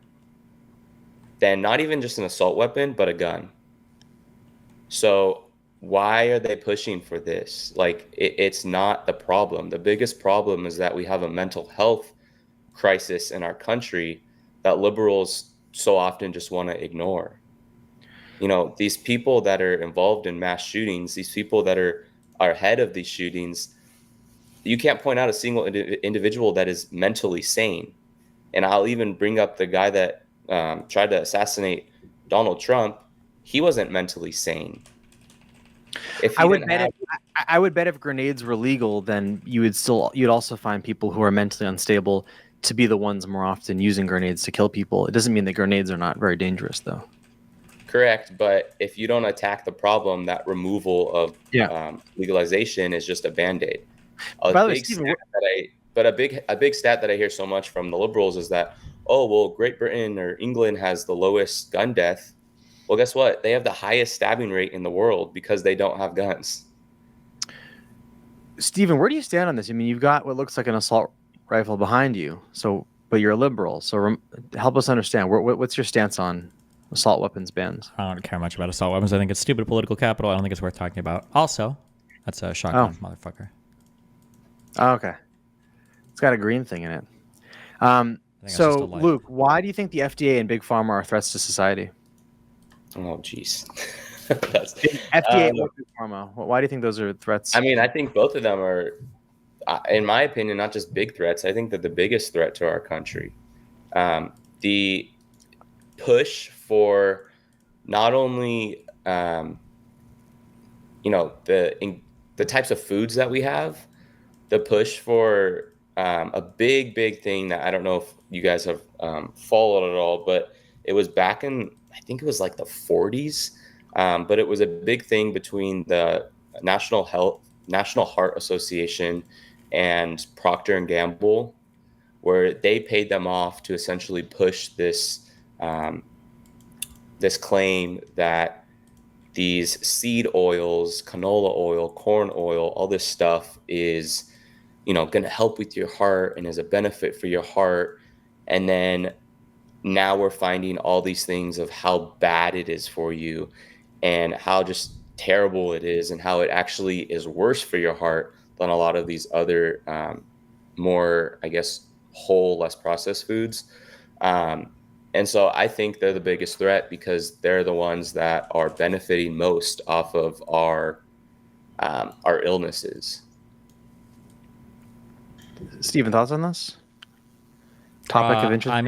than not even just an assault weapon, but a gun. So why are they pushing for this? Like, it's not the problem. The biggest problem is that we have a mental health crisis in our country that liberals so often just want to ignore. These people that are involved in mass shootings, these people that are ahead of these shootings, you can't point out a single individual that is mentally sane. And I'll even bring up the guy that tried to assassinate Donald Trump. He wasn't mentally sane. I would bet if grenades were legal, then you'd also find people who are mentally unstable to be the ones more often using grenades to kill people. It doesn't mean that grenades are not very dangerous, though. Correct, but if you don't attack the problem, that removal of legalization is just a Band-Aid. A big stat that I hear so much from the liberals is that, oh, well, Great Britain or England has the lowest gun death. Well, guess what? They have the highest stabbing rate in the world because they don't have guns. Steven, where do you stand on this? I mean, you've got what looks like an assault rifle behind you, but you're a liberal. So help us understand. What's your stance on assault weapons bans? I don't care much about assault weapons. I think it's stupid political capital. I don't think it's worth talking about. Also, that's a shotgun, motherfucker. Oh, okay. It's got a green thing in it. So, Luke, why do you think the FDA and Big Pharma are threats to society? Oh, jeez. FDA and Big Pharma. Why do you think those are threats? I think both of them are, in my opinion, not just big threats. I think that the biggest threat to our country The push for not only the types of foods that we have, the push for a big thing that I don't know if you guys have followed at all, but it was back in, I think it was like the 40s, but it was a big thing between the National Heart Association and Procter and Gamble, where they paid them off to essentially push this claim that these seed oils, canola oil, corn oil, all this stuff is, going to help with your heart and is a benefit for your heart. And then now we're finding all these things of how bad it is for you and how just terrible it is and how it actually is worse for your heart than a lot of these other more, I guess, whole, less processed foods. And so I think they're the biggest threat because they're the ones that are benefiting most off of our illnesses. Steven, thoughts on this topic of interest?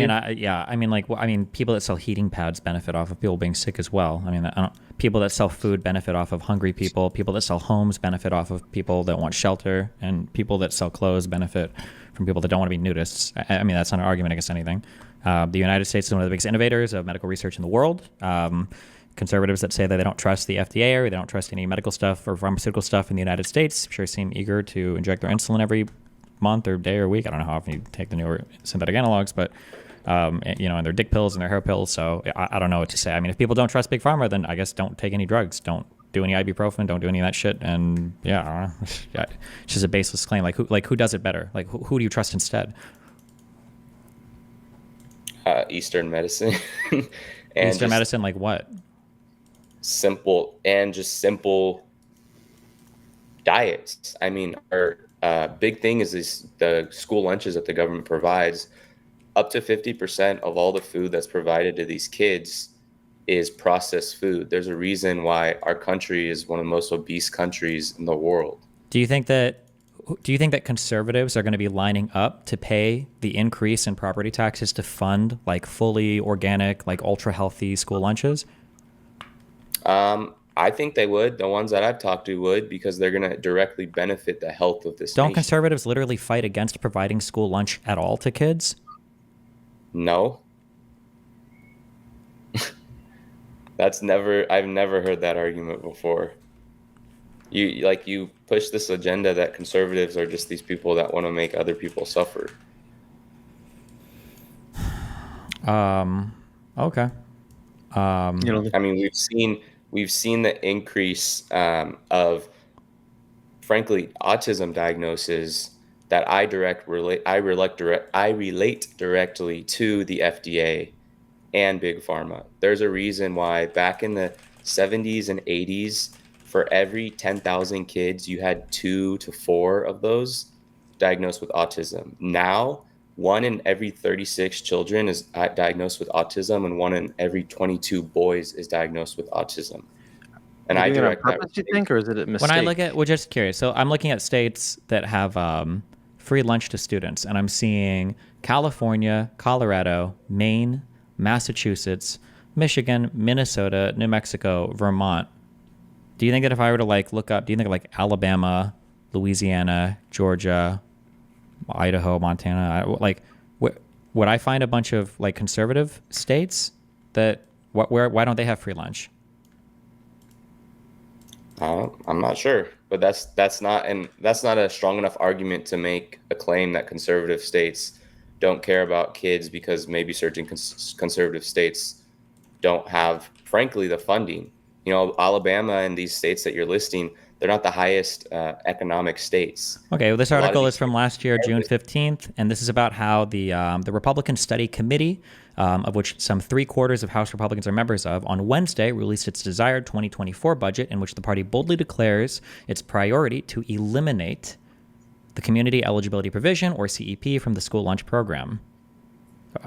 People that sell heating pads benefit off of people being sick as well. I mean, people that sell food benefit off of hungry people. People that sell homes benefit off of people that want shelter, and people that sell clothes benefit from people that don't want to be nudists. I mean, that's not an argument against anything. The United States is one of the biggest innovators of medical research in the world. Conservatives that say that they don't trust the FDA or they don't trust any medical stuff or pharmaceutical stuff in the United States sure seem eager to inject their insulin every month or day or week. I don't know how often you take the newer synthetic analogs, but and their dick pills and their hair pills. So I don't know what to say. I mean, if people don't trust big pharma, then I guess don't take any drugs. Don't do any ibuprofen. Don't do any of that shit. And I don't know. It's just a baseless claim. Like who does it better? Like who do you trust instead? Eastern medicine. Eastern medicine, like what? Simple diets. I mean, our big thing is the school lunches that the government provides. Up to 50% of all the food that's provided to these kids is processed food. There's a reason why our country is one of the most obese countries in the world. Do you think that conservatives are going to be lining up to pay the increase in property taxes to fund like fully organic, like ultra healthy school lunches? I think they would. The ones that I've talked to would, because they're going to directly benefit the health of this Don't nation. Conservatives literally fight against providing school lunch at all to kids? No. I've never heard that argument before. You push this agenda that conservatives are just these people that want to make other people suffer. Okay. I mean, we've seen the increase of, frankly, autism diagnosis that I relate directly to the FDA and big pharma. There's a reason why back in the 70s and 80s, for every 10,000 kids, you had 2 to 4 of those diagnosed with autism. Now, 1 in every 36 children is diagnosed with autism, and 1 in every 22 boys is diagnosed with autism. And I direct that. Do you think, or is it a mistake? When I look at, we're just curious. So I'm looking at states that have free lunch to students, and I'm seeing California, Colorado, Maine, Massachusetts, Michigan, Minnesota, New Mexico, Vermont. Do you think that if I were to look up, do you think like Alabama, Louisiana, Georgia, Idaho, Montana, would I find a bunch of like conservative states that why don't they have free lunch? I'm not sure, but that's not a strong enough argument to make a claim that conservative states don't care about kids, because maybe certain conservative states don't have, frankly, the funding. Alabama and these states that you're listing, they're not the highest economic states. Okay, well, this article is from last year, June 15th, and this is about how the Republican Study Committee, of which some 3/4 of House Republicans are members of, on Wednesday released its desired 2024 budget, in which the party boldly declares its priority to eliminate the Community Eligibility Provision, or CEP, from the school lunch program.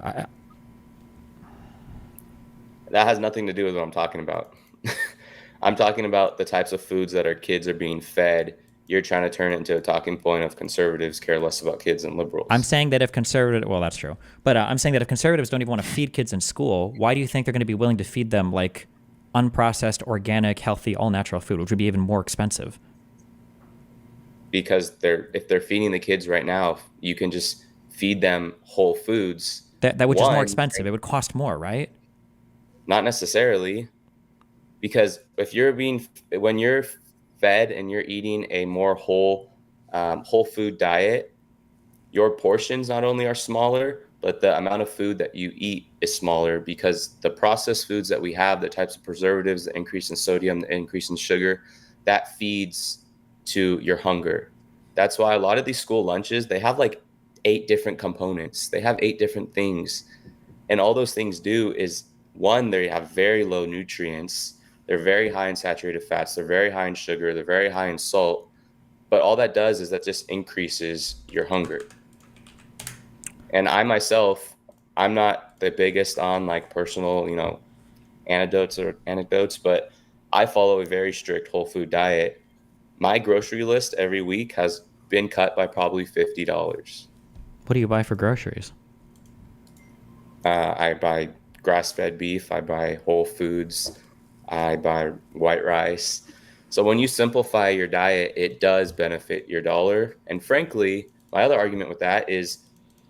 That has nothing to do with what I'm talking about. I'm talking about the types of foods that our kids are being fed you're trying to turn it into a talking point of conservatives care less about kids than liberals. I'm saying that if conservative, well, that's true, but I'm saying that if conservatives don't even want to feed kids in school, why do you think they're going to be willing to feed them like unprocessed, organic, healthy, all natural food, which would be even more expensive? Because if they're feeding the kids right now, you can just feed them whole foods. That which is more expensive. It would cost more, right? Not necessarily, because when you're fed and you're eating a more whole food diet, your portions not only are smaller, but the amount of food that you eat is smaller, because the processed foods that we have, the types of preservatives, the increase in sodium, the increase in sugar, that feeds to your hunger. That's why a lot of these school lunches, they have like 8 different components. They have 8 different things. And all those things do is, one, they have very low nutrients. They're very high in saturated fats. They're very high in sugar. They're very high in salt. But all that does is that just increases your hunger. And I myself, I'm not the biggest on like personal, anecdotes, but I follow a very strict whole food diet. My grocery list every week has been cut by probably $50. What do you buy for groceries? I buy grass-fed beef. I buy Whole Foods. I buy white rice. So when you simplify your diet, it does benefit your dollar. And frankly, my other argument with that is,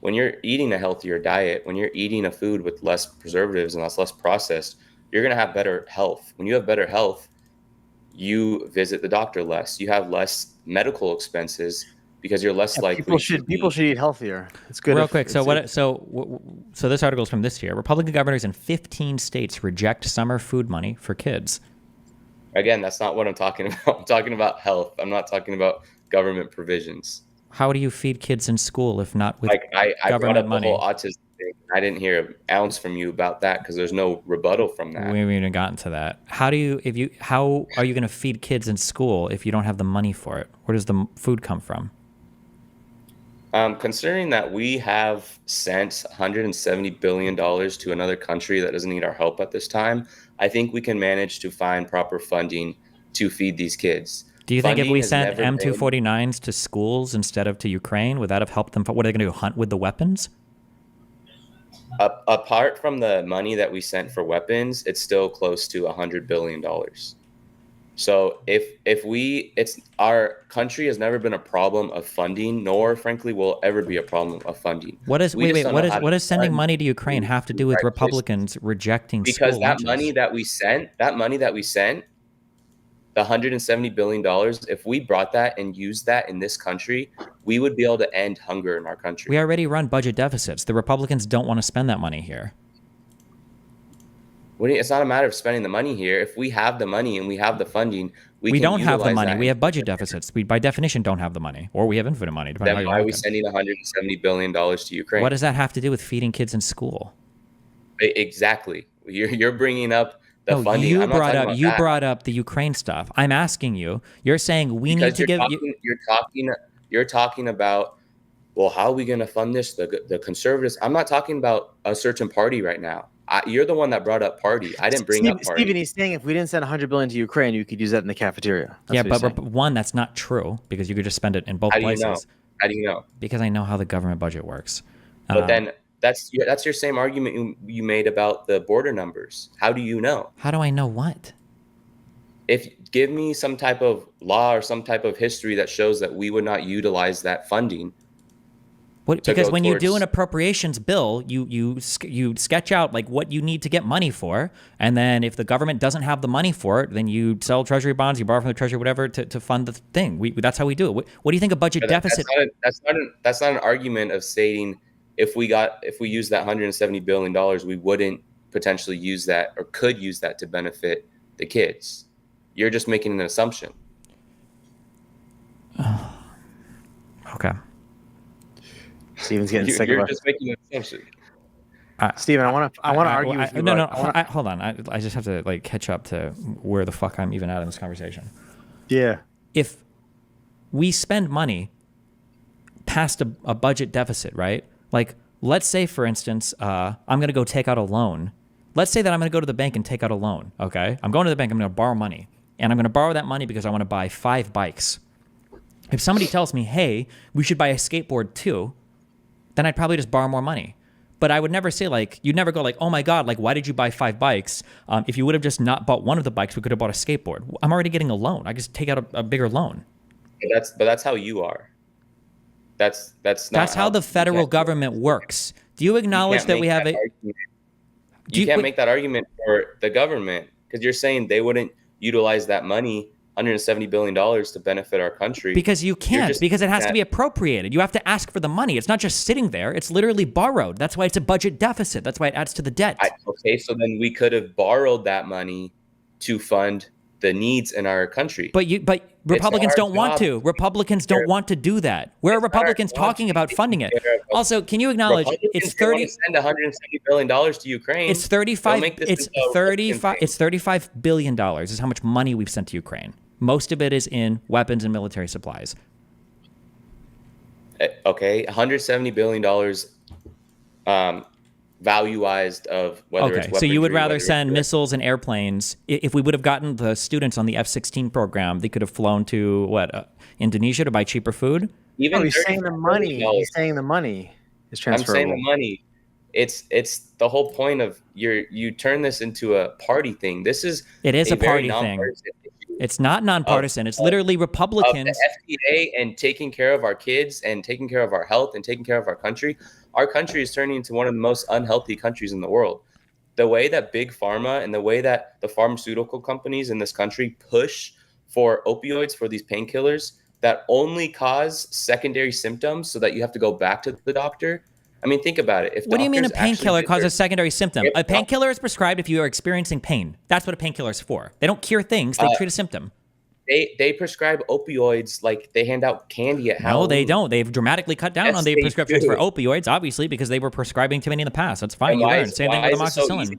when you're eating a healthier diet, when you're eating a food with less preservatives and less processed, you're going to have better health. When you have better health, you visit the doctor less. You have less medical expenses because you're less likely. People should eat healthier. It's good. Real quick. So this article is from this year. Republican governors in 15 states reject summer food money for kids. Again, that's not what I'm talking about. I'm talking about health. I'm not talking about government provisions. How do you feed kids in school if not with I brought up money? The whole autism thing. I didn't hear an ounce from you about that because there's no rebuttal from that. We haven't even gotten to that. How are you going to feed kids in school if you don't have the money for it? Where does the food come from? Considering that we have sent $170 billion to another country that doesn't need our help at this time, I think we can manage to find proper funding to feed these kids. Do you think if we sent M249s to schools instead of to Ukraine, would that have helped them? What are they going to do, hunt with the weapons? Apart from the money that we sent for weapons, it's still close to $100 billion. So it's our country has never been a problem of funding, nor frankly will ever be a problem of funding. What does sending money to Ukraine have to do with Republicans rejecting school lunches? Because that money that we sent, the $170 billion, if we brought that and used that in this country, we would be able to end hunger in our country. We already run budget deficits. The Republicans don't want to spend that money here. It's not a matter of spending the money here. If we have the money and we have the funding, we don't have the money. We have budget deficits. We, by definition, don't have the money, or we have infinite money. Then why are we sending $170 billion to Ukraine? What does that have to do with feeding kids in school? Exactly. You're bringing up the funding. You brought up the Ukraine stuff. I'm asking you. You're saying we need to give. You're talking about, well, how are we going to fund this? The conservatives. I'm not talking about a certain party right now. You're the one that brought up party. I didn't bring up party. Stephen, he's saying if we didn't send $100 billion to Ukraine, you could use that in the cafeteria. But one, that's not true, because you could just spend it in both places. How do you know? Because I know how the government budget works. But then that's your same argument you made about the border numbers. How do you know? How do I know what? Give me some type of law or some type of history that shows that we would not utilize that funding. Because when you do an appropriations bill, you sketch out like what you need to get money for, and then if the government doesn't have the money for it, then you sell treasury bonds, you borrow from the treasury, whatever, to fund the thing. That's how we do it. What do you think a budget deficit? That's not an argument of stating if we use that $170 billion, we wouldn't potentially use that or could use that to benefit the kids. You're just making an assumption. Okay. Steven's getting sick of You're just making an assumption. Steven, I want to argue with you. Hold on. I just have to catch up to where the fuck I'm even at in this conversation. Yeah. If we spend money past a budget deficit, right? Like, let's say, for instance, I'm going to go take out a loan. Let's say that I'm going to go to the bank and take out a loan, okay? I'm going to the bank. I'm going to borrow money. And I'm going to borrow that money because I want to buy 5 bikes. If somebody tells me, hey, we should buy a skateboard too, then I'd probably just borrow more money. But I would never say, like, you'd never go like, oh my God, like, why did you buy 5 bikes? If you would have just not bought one of the bikes, we could have bought a skateboard. I'm already getting a loan. I just take out a bigger loan. But that's how you are. That's not That's how the federal government works. Do you acknowledge that we have a... You can't make that argument for the government because you're saying they wouldn't utilize that money, $170 billion, to benefit our country. Because you can't, because it has to be appropriated. You have to ask for the money. It's not just sitting there. It's literally borrowed. That's why it's a budget deficit. That's why it adds to the debt. Okay, so then we could have borrowed that money to fund the needs in our country. But Republicans don't want to. Republicans don't want to do that. Where are Republicans talking about funding it? Also, can you acknowledge it's 30? Send $170 billion to Ukraine. It's 35. It's 35. It's $35 billion is how much money we've sent to Ukraine. Most of it is in weapons and military supplies. Okay, $170 billion value-wise of whether it's weaponry. So you would rather send missiles and airplanes. If we would have gotten the students on the F-16 program, they could have flown to Indonesia to buy cheaper food. Even he's saying the money. He's saying the money is transferable. I'm saying the money. It's the whole point of you turn this into a party thing. It is a party thing. It's not nonpartisan. It's literally Republicans. Of the FDA and taking care of our kids and taking care of our health and taking care of our country. Our country is turning into one of the most unhealthy countries in the world. The way that big pharma and the way that the pharmaceutical companies in this country push for opioids, for these painkillers that only cause secondary symptoms so that you have to go back to the doctor. I mean, think about it. What do you mean a painkiller causes a secondary symptom? A painkiller is prescribed if you are experiencing pain. That's what a painkiller is for. They don't cure things. They treat a symptom. They prescribe opioids like they hand out candy at Halloween. No, they don't. They've dramatically cut down on the prescriptions for opioids, obviously, because they were prescribing too many in the past. That's fine. You learn. Same thing with amoxicillin. So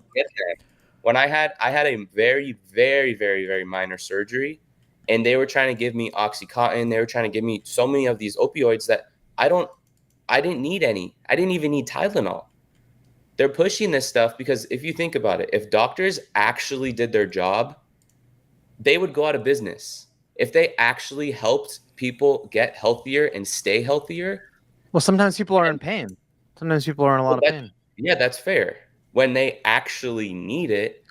when I had a very, very, very, very minor surgery, and they were trying to give me Oxycontin. They were trying to give me so many of these opioids that I didn't need any. I didn't even need Tylenol. They're pushing this stuff because if you think about it, if doctors actually did their job, they would go out of business. If they actually helped people get healthier and stay healthier. Well, sometimes people are in pain. Sometimes people are in a lot of pain. Yeah, that's fair. When they actually need it,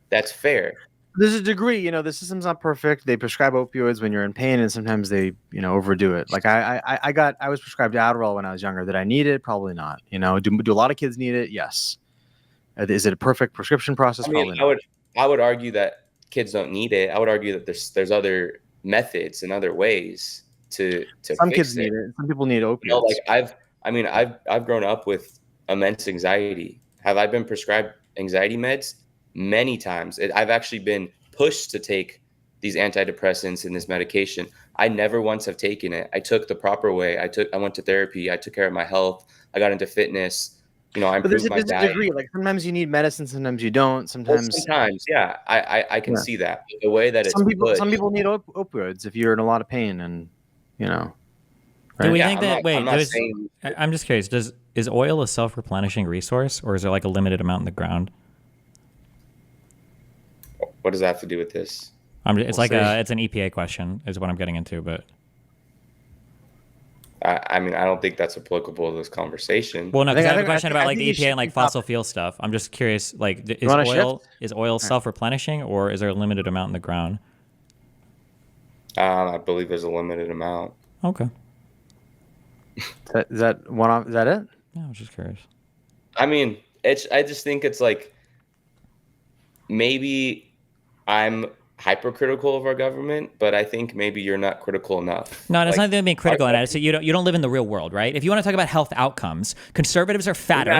that's fair. There's a degree, the system's not perfect. They prescribe opioids when you're in pain, and sometimes they, overdo it. Like I was prescribed Adderall when I was younger. Did I need it? Probably not. Do a lot of kids need it? Yes. Is it a perfect prescription process? Probably not. I would argue that kids don't need it. I would argue that there's other methods and other ways to some fix kids need it. Some people need opioids. I've grown up with immense anxiety. Have I been prescribed anxiety meds? Many times. I've actually been pushed to take these antidepressants and this medication. I never once have taken it. I took the proper way. I went to therapy. I took care of my health. I got into fitness. I improved my diet. There's a degree. Like sometimes you need medicine, sometimes you don't. Sometimes, yeah. I can see that. But the way that some people need opioids if you're in a lot of pain, and Right? Do we think that? I'm just curious. Is oil a self-replenishing resource, or is there like a limited amount in the ground? What does that have to do with this? It's an EPA question, is what I'm getting into, but I don't think that's applicable to this conversation. Well, no, because I have a question about the EPA and like fossil fuel stuff. I'm just curious, is oil self-replenishing, or is there a limited amount in the ground? I believe there's a limited amount. Okay. Is that it? Yeah, I was just curious. I just think it's like maybe I'm hypercritical of our government, but I think maybe you're not critical enough. No, it's not even being critical at it. So you don't live in the real world, right? If you want to talk about health outcomes, conservatives are fatter.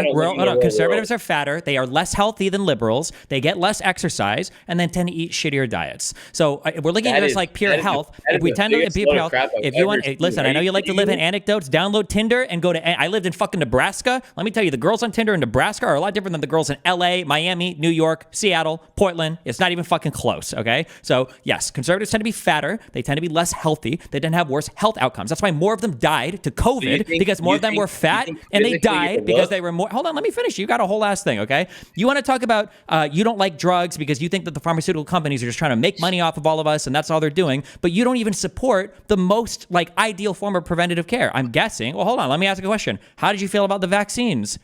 Conservatives are fatter. They are less healthy than liberals. They get less exercise and then tend to eat shittier diets. So we're looking at this like pure health. If we tend to eat pure health, if you want, listen, I know you like to live in anecdotes. Download Tinder and go to. I lived in fucking Nebraska. Let me tell you, the girls on Tinder in Nebraska are a lot different than the girls in LA, Miami, New York, Seattle, Portland. It's not even fucking close. Okay. So yes, conservatives tend to be fatter. They tend to be less healthy. They tend to have worse health outcomes. That's why more of them died to COVID because more of them were fat, and they died because they were more. Hold on, let me finish. You got a whole ass thing, okay? You want to talk about you don't like drugs because you think that the pharmaceutical companies are just trying to make money off of all of us, and that's all they're doing. But you don't even support the most like ideal form of preventative care. I'm guessing. Well, hold on. Let me ask a question. How did you feel about the vaccines?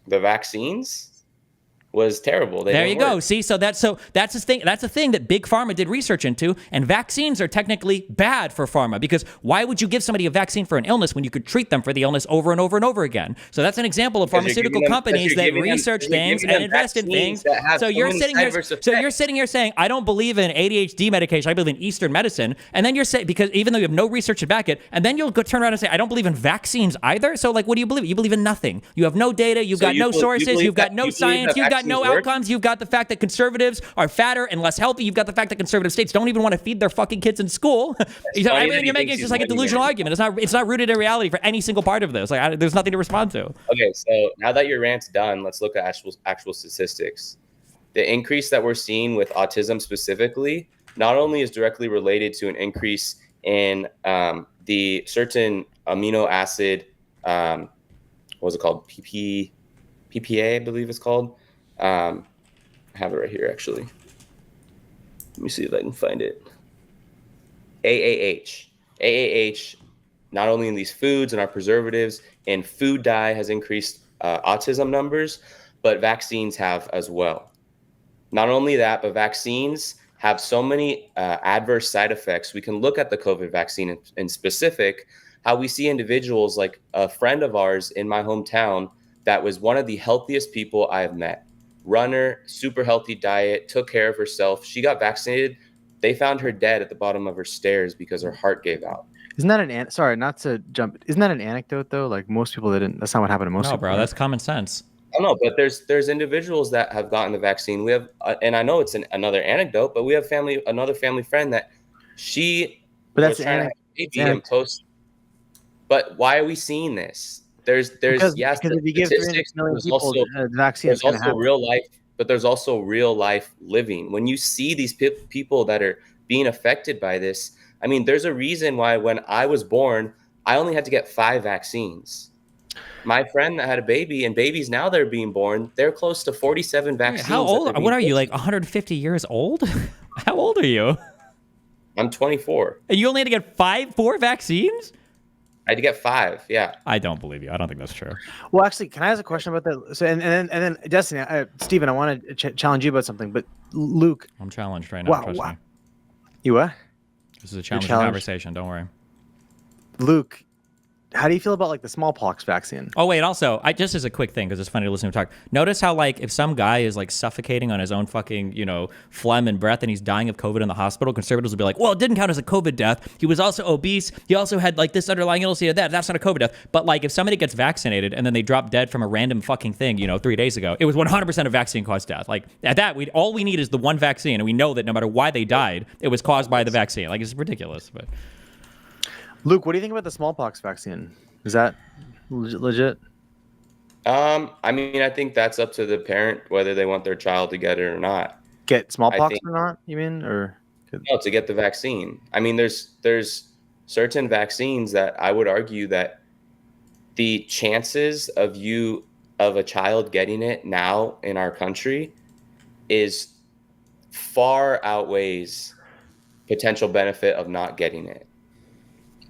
The vaccines was terrible. There you go. See, so that's the thing. That's a thing that big pharma did research into, and vaccines are technically bad for pharma because why would you give somebody a vaccine for an illness when you could treat them for the illness over and over and over again? So that's an example of pharmaceutical companies that research things and invest in things. So you're sitting here saying I don't believe in ADHD medication. I believe in Eastern medicine, and then you're saying because even though you have no research to back it, and then you'll go turn around and say I don't believe in vaccines either. So like, what do you believe? You believe in nothing. You have no data. You've got no sources. You've got no science. You've got no outcomes. You've got the fact that conservatives are fatter and less healthy. You've got the fact that conservative states don't even want to feed their fucking kids in school. Everything you're making is just like a delusional argument. It's not rooted in reality for any single part of this. Like there's nothing to respond to. Okay, so now that your rant's done, let's look at actual statistics. The increase that we're seeing with autism specifically not only is directly related to an increase in the certain amino acid, what was it called? PPA, I believe it's called. I have it right here, actually. Let me see if I can find it. AAH. AAH, not only in these foods and our preservatives, and food dye has increased autism numbers, but vaccines have as well. Not only that, but vaccines have so many adverse side effects. We can look at the COVID vaccine in specific, how we see individuals like a friend of ours in my hometown that was one of the healthiest people I have met. Runner, super healthy diet, took care of herself. She got vaccinated. They found her dead at the bottom of her stairs because her heart gave out. Isn't that sorry, not to jump. Isn't that an anecdote though? Like most people didn't. That's not what happened to most people. No, bro, that's common sense. I don't know, but there's individuals that have gotten the vaccine. We have, and I know it's another anecdote, but we have another family friend that she was trying to have a baby and post. But why are we seeing this? There's because if you give 3 million people the vaccine, there's also real life, but there's also real life living. When you see these people that are being affected by this, I mean, there's a reason why when I was born, I only had to get 5 vaccines. My friend that had a baby, and babies now that are being born, they're close to 47 vaccines. How old? What are you, like 150 years old? How old are you? I'm 24. And you only had to get 4 vaccines? I had to get 5. Yeah. I don't believe you. I don't think that's true. Well, actually, can I ask a question about that? So, and then Destiny, Steven, I want to challenge you about something. But Luke, I'm challenged right now. Trust me. You what? This is a challenging conversation. Don't worry. Luke, how do you feel about like the smallpox vaccine? Oh wait, also, just as a quick thing, because it's funny to listen to him talk. Notice how like if some guy is like suffocating on his own fucking phlegm and breath, and he's dying of COVID in the hospital, conservatives will be like, well, it didn't count as a COVID death. He was also obese. He also had like this underlying illness. That's not a COVID death. But like if somebody gets vaccinated and then they drop dead from a random fucking thing, 3 days ago, it was 100% a vaccine caused death. Like at that, all we need is the one vaccine, and we know that no matter why they died, it was caused by the vaccine. Like it's ridiculous. But Luke, what do you think about the smallpox vaccine? Is that legit? I mean, I think that's up to the parent whether they want their child to get it or not. Get smallpox or not? You mean, or no, to get the vaccine? I mean, there's certain vaccines that I would argue that the chances of a child getting it now in our country is far outweighs potential benefit of not getting it.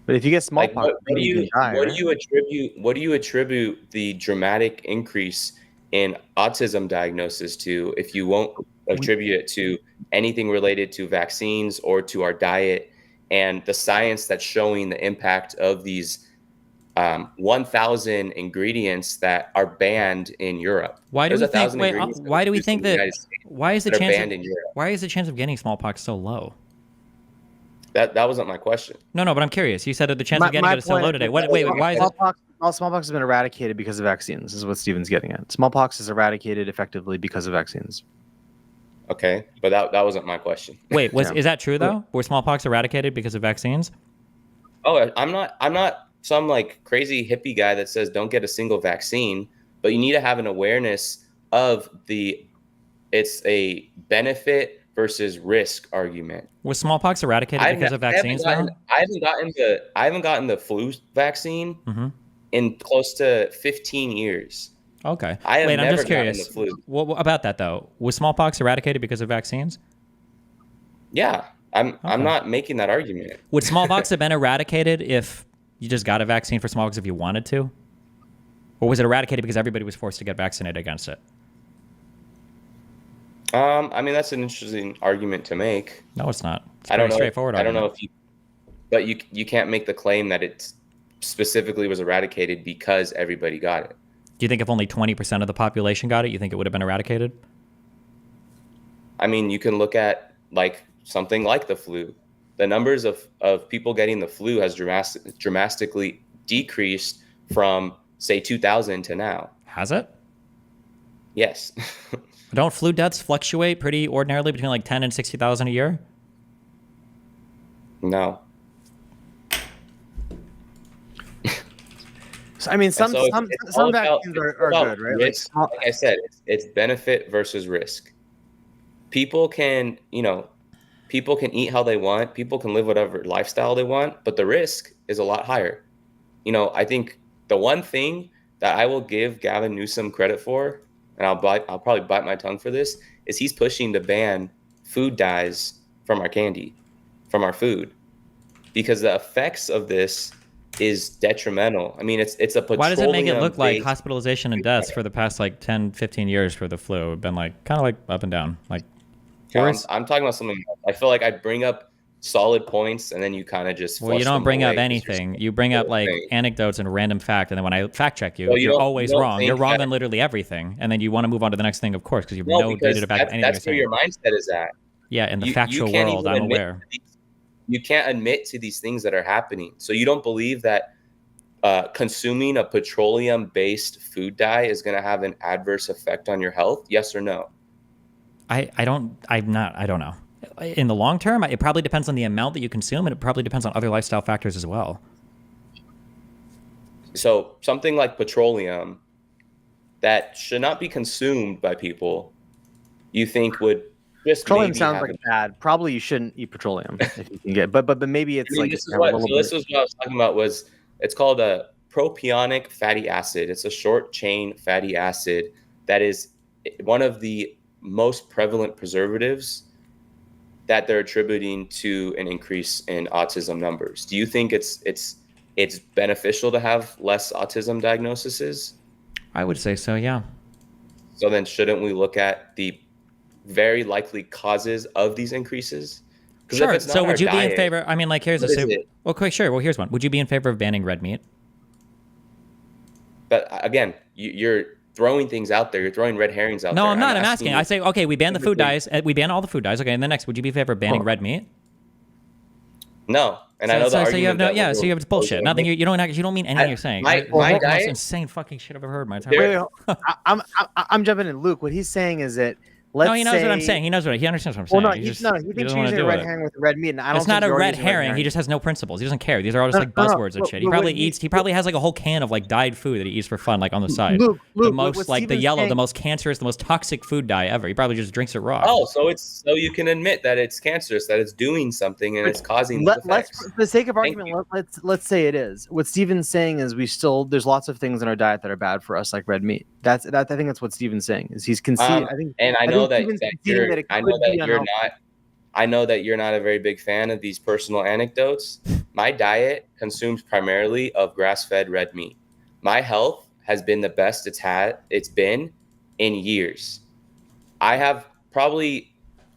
But if you get smallpox, what do you attribute the dramatic increase in autism diagnosis to if you won't attribute it to anything related to vaccines or to our diet and the science that's showing the impact of these 1,000 ingredients that are banned in Europe? Why do we think? Why do we think that? Why is the chance of getting smallpox so low? That wasn't my question. No, but I'm curious. You said that the chance of getting it is so low today. Wait, why is it? Smallpox has been eradicated because of vaccines. Is what Steven's getting at. Smallpox is eradicated effectively because of vaccines. Okay, but that wasn't my question. Wait, is that true though? Were smallpox eradicated because of vaccines? Oh, I'm not some like crazy hippie guy that says don't get a single vaccine, but you need to have an awareness of it's a benefit versus risk argument. Was smallpox eradicated because of vaccines now? I haven't gotten the flu vaccine in close to 15 years. Okay. I have Wait, I'm never just gotten curious. the flu. What about that though? Was smallpox eradicated because of vaccines? Yeah, I'm Okay. not making that argument. Would smallpox have been eradicated if you just got a vaccine for smallpox if you wanted to? Or was it eradicated because everybody was forced to get vaccinated against it? I mean, that's an interesting argument to make. No, it's not. It's I don't pretty know. straightforward I don't argument. know if you, but you can't make the claim that it specifically was eradicated because everybody got it. Do you think if only 20% of the population got it, you think it would have been eradicated? I mean, you can look at like something like the flu. The numbers of people getting the flu has dramatically decreased from say 2000 to now. Has it? Yes. Don't flu deaths fluctuate pretty ordinarily between like 10 and 60,000 a year? No. So, I mean, some vaccines are good, right? Risk. Like I said, it's benefit versus risk. People can eat how they want. People can live whatever lifestyle they want, but the risk is a lot higher. I think the one thing that I will give Gavin Newsom credit for, and I'll probably bite my tongue for this, is he's pushing to ban food dyes from our candy, from our food, because the effects of this is detrimental. I mean, it's a petroleum. Why does it make it look like hospitalization and deaths for the past like 10, 15 years for the flu have been like kind of like up and down? Like, I'm talking about something else. I feel like I bring up solid points and then you kind of just you don't bring up anything. You bring up like anecdotes and random fact, and then when I fact check you, you're always wrong. You're wrong on literally everything, and then you want to move on to the next thing, of course, because you have no data to back anything. That's where your mindset is at. Yeah, in the factual world, I'm aware. You can't admit to these things that are happening. So you don't believe that consuming a petroleum-based food dye is going to have an adverse effect on your health? Yes or no? I don't know. In the long term, it probably depends on the amount that you consume, and it probably depends on other lifestyle factors as well. So something like petroleum that should not be consumed by people, you think would just petroleum sounds like bad. Probably you shouldn't eat petroleum if you can get, but maybe it's like this is what I was talking about. It's called a propionic fatty acid. It's a short chain fatty acid that is one of the most prevalent preservatives that they're attributing to an increase in autism numbers. Do you think it's beneficial to have less autism diagnoses? I would say so, yeah. So then shouldn't we look at the very likely causes of these increases? Sure. So would you be in favor? I mean, like, here's sure. Well, here's one. Would you be in favor of banning red meat? But again, you're throwing things out there. You're throwing red herrings out there. No, I'm not. I'm asking. I say, okay, we ban the food dyes. We ban all the food dyes. Okay, and then next, would you be in favor of banning red meat? No, and I know the argument. So you have bullshit. Nothing. You don't mean anything you're saying. My diet, diet, most insane fucking shit I've ever heard in my entire life. I'm jumping in. Luke, what he's saying is that. He knows what I'm saying. He understands what I'm saying. Well, he thinks you're using a red herring with red meat, and I don't. It's not a red herring. He just has no principles. He doesn't care. These are all just like buzzwords and shit. He probably eats. He probably has like a whole can of like dyed food that he eats for fun, like on the side. The most like the yellow, the most cancerous, the most toxic food dye ever. He probably just drinks it raw. Oh, so you can admit that it's cancerous, that it's doing something, and it's causing. Let's, for the sake of argument, let's say it is. What Steven's saying is there's lots of things in our diet that are bad for us, like red meat. I think that's what Steven's saying. Is he's conceding. I know that you're not a very big fan of these personal anecdotes. My diet consumes primarily of grass-fed red meat. My health has been the best it's been in years. I have probably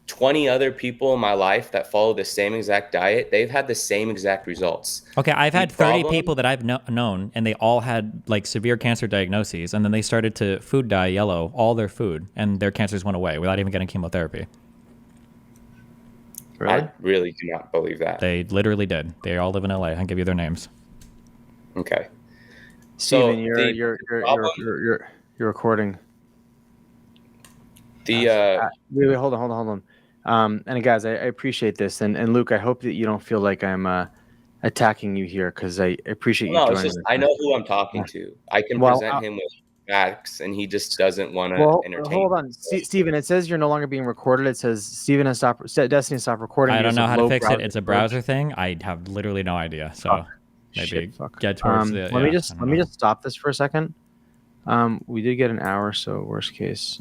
20 other people in my life that follow the same exact diet. They've had the same exact results. Okay, I've had 30 people that I've known, and they all had like severe cancer diagnoses, and then they started to food dye yellow all their food, and their cancers went away without even getting chemotherapy. Really? I really do not believe that. They literally did. They all live in LA. I can give you their names. Okay. Steven, you're recording. Wait, hold on. And guys, I appreciate this, and Luke, I hope that you don't feel like I'm attacking you here, because I appreciate you joining. I know who I'm talking to. I can present him with facts, and he just doesn't want to Well, entertain. hold on, Steven. It says you're no longer being recorded. It says Destiny stopped recording. I don't because know of how to low fix it. It's a storage. browser thing. I have literally no idea. So maybe Shit, fuck. get towards the. Let yeah, me I just don't know. stop this for a second. We did get an hour, so worst case.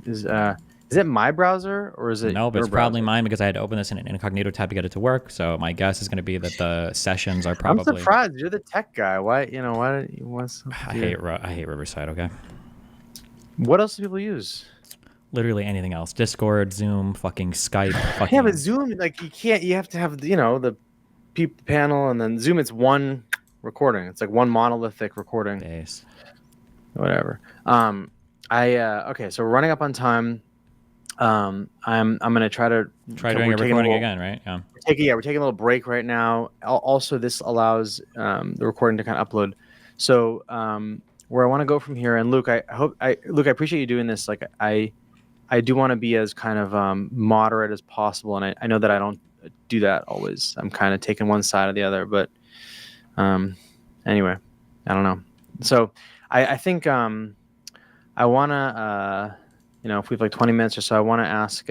Is it my browser or is it No, but your it's probably browser? mine because I had to open this in an incognito tab to get it to work. So my guess is going to be that the sessions are I'm probably. surprised. You're the tech guy. Why? What's up I with you? hate Riverside. Okay. What else do people use? Literally anything else. Discord, Zoom, fucking Skype. Fucking. Yeah, but Zoom, like, you can't. You have to have the people panel, and then Zoom. It's one recording. It's like one monolithic recording. Base. Whatever. Okay. So we're running up on time. I'm gonna try to Doing a recording again, right? Yeah. We're taking a little break right now. Also, this allows the recording to kind of upload. So where I want to go from here, and Luke, I appreciate you doing this. Like, I do want to be as kind of moderate as possible, and I know that I don't do that always. I'm kind of taking one side or the other, but anyway, I don't know. So I think I want to if we have like 20 minutes or so, I want to ask.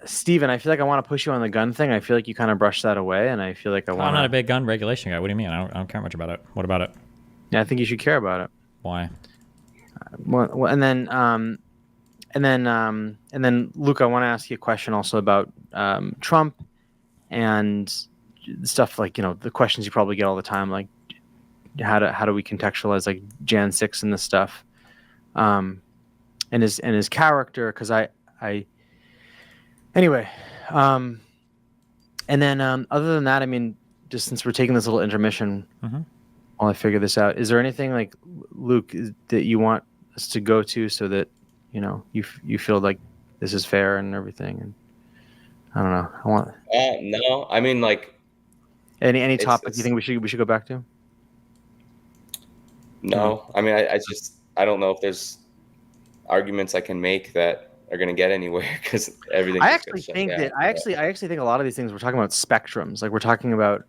Steven, I feel like I want to push you on the gun thing. I feel like you kind of brushed that away, and I feel like I'm not a big gun regulation guy. What do you mean? I don't care much about it. What about it? Yeah, I think you should care about it. Why? Well, and then Luke, I want to ask you a question also about Trump and stuff like the questions you probably get all the time, like how do we contextualize like Jan 6 and this stuff, and his character, because anyway, and then other than that, I mean, just since we're taking this little intermission while I figure this out, is there anything like, Luke, that you want us to go to so that you feel like this is fair and everything? And I don't know. I want No, I mean, like, any topic you think we should go back to? No, I mean, I don't know if there's arguments I can make that are going to get anywhere, because everything. I actually think a lot of these things we're talking about spectrums. Like, we're talking about,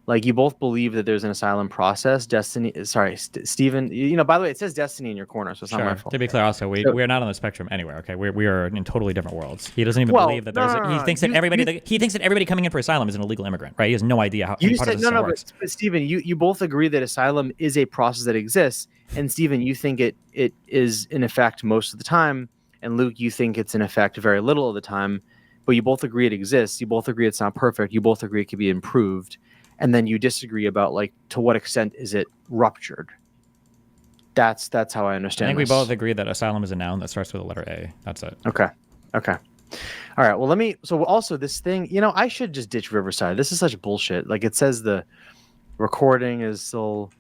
like, you both believe that there's an asylum process. Steven, by the way, it says Destiny in your corner, so it's not my fault. To be clear, also, we are not on the spectrum anywhere. Okay, we are in totally different worlds. He doesn't even believe that there's. He thinks that everybody coming in for asylum is an illegal immigrant, right? He has no idea how part of the system works. But Steven, you both agree that asylum is a process that exists, and Steven, you think it is in effect most of the time, and Luke, you think it's in effect very little of the time, but you both agree it exists. You both agree it's not perfect. You both agree it can be improved. And then you disagree about, like, to what extent is it ruptured. That's how I understand. I think we both agree that asylum is a noun that starts with the letter A. That's it. Okay. All right. Well, so also this thing, I should just ditch Riverside. This is such bullshit. Like, it says the recording is still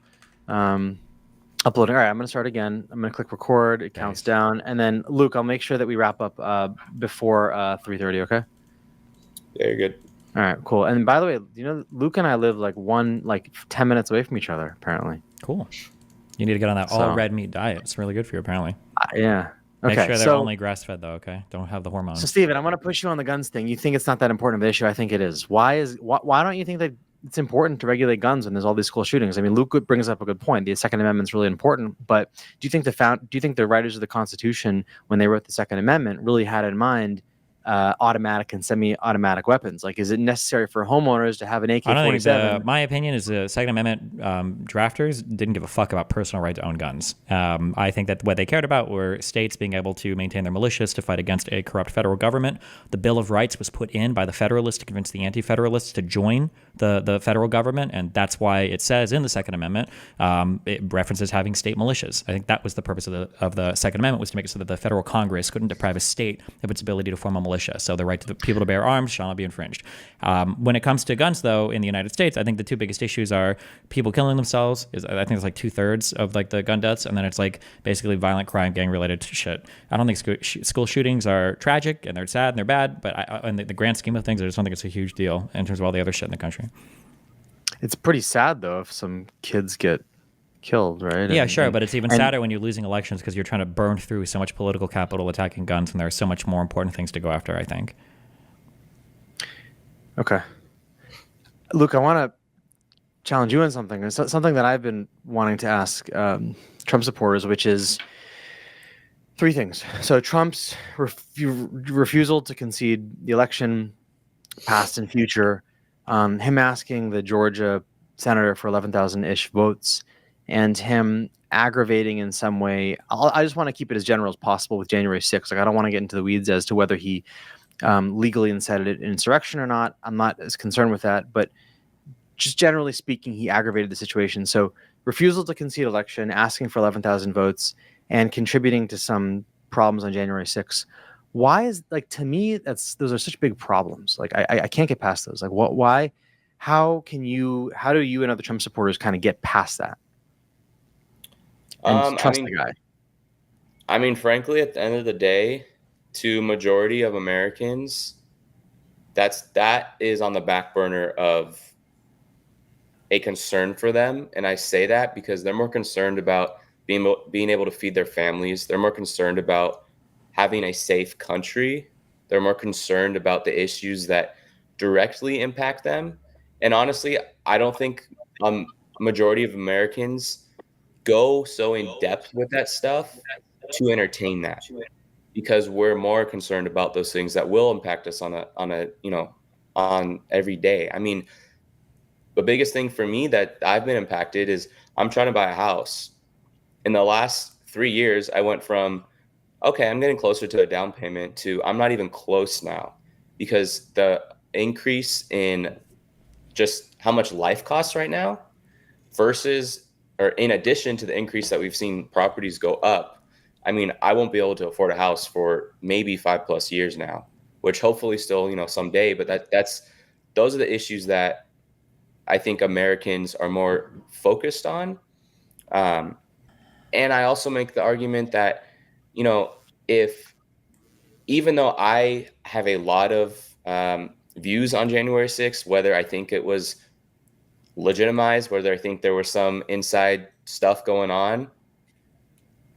uploading. All right, I'm going to start again. I'm going to click record. It counts down. And then, Luke, I'll make sure that we wrap up before 3:30, okay? Yeah, you're good. All right, cool. And by the way, Luke and I live like 10 minutes away from each other, apparently. Cool. You need to get on that all red meat diet. It's really good for you, apparently. Yeah. Okay. Make sure they're only grass-fed, though, okay? Don't have the hormones. So, Steven, I'm going to push you on the guns thing. You think it's not that important of an issue. I think it is. Why don't you think that it's important to regulate guns when there's all these school shootings? I mean, Luke brings up a good point. The Second Amendment is really important, but do you think the writers of the Constitution, when they wrote the Second Amendment, really had in mind automatic and semi-automatic weapons? Like, is it necessary for homeowners to have an AK-47? I don't think my opinion is the Second Amendment drafters didn't give a fuck about personal right to own guns. I think that what they cared about were states being able to maintain their militias to fight against a corrupt federal government. The Bill of Rights was put in by the Federalists to convince the Anti-Federalists to join the federal government, and that's why it says in the Second Amendment, it references having state militias. I think that was the purpose of the Second Amendment, was to make it so that the federal Congress couldn't deprive a state of its ability to form a militia. So the right to the people to bear arms shall not be infringed. When it comes to guns, though, in the United States, I think the two biggest issues are people killing themselves. I think it's like 2/3 of like the gun deaths, and then it's like basically violent crime, gang related shit. I don't think school shootings are tragic and they're sad and they're bad, but in the grand scheme of things, I just don't think it's a huge deal in terms of all the other shit in the country. It's pretty sad though if some kids get killed, right? Yeah, sure, but it's even sadder when you're losing elections because you're trying to burn through so much political capital attacking guns, and there are so much more important things to go after, I think. Okay. Luke, I want to challenge you on something. It's something that I've been wanting to ask Trump supporters, which is three things. So Trump's refusal to concede the election, past and future, him asking the Georgia senator for 11,000-ish votes, and him aggravating in some way. I just want to keep it as general as possible with January 6th. Like, I don't want to get into the weeds as to whether he legally incited an insurrection or not. I'm not as concerned with that, but just generally speaking, he aggravated the situation. So refusal to concede election, asking for 11,000 votes, and contributing to some problems on January 6th. Why is, like, to me, those are such big problems. Like, I can't get past those. Like, why, how do you and other Trump supporters kind of get past that and trust the guy? I mean, frankly, at the end of the day, to majority of Americans, that is on the back burner of a concern for them. And I say that because they're more concerned about being able to feed their families. They're more concerned about having a safe country. They're more concerned about the issues that directly impact them. And honestly, I don't think majority of Americans go so in depth with that stuff to entertain that, because we're more concerned about those things that will impact us on every day. I mean, the biggest thing for me that I've been impacted is I'm trying to buy a house. In the last 3 years, I went from, okay, I'm getting closer to a down payment to I'm not even close now, because the increase in just how much life costs right now versus, or in addition to the increase that we've seen properties go up. I mean, I won't be able to afford a house for maybe 5+ years now, which hopefully still, someday, but those are the issues that I think Americans are more focused on. And I also make the argument that, if, even though I have a lot of views on January 6th, whether I think it was legitimized, whether I think there was some inside stuff going on,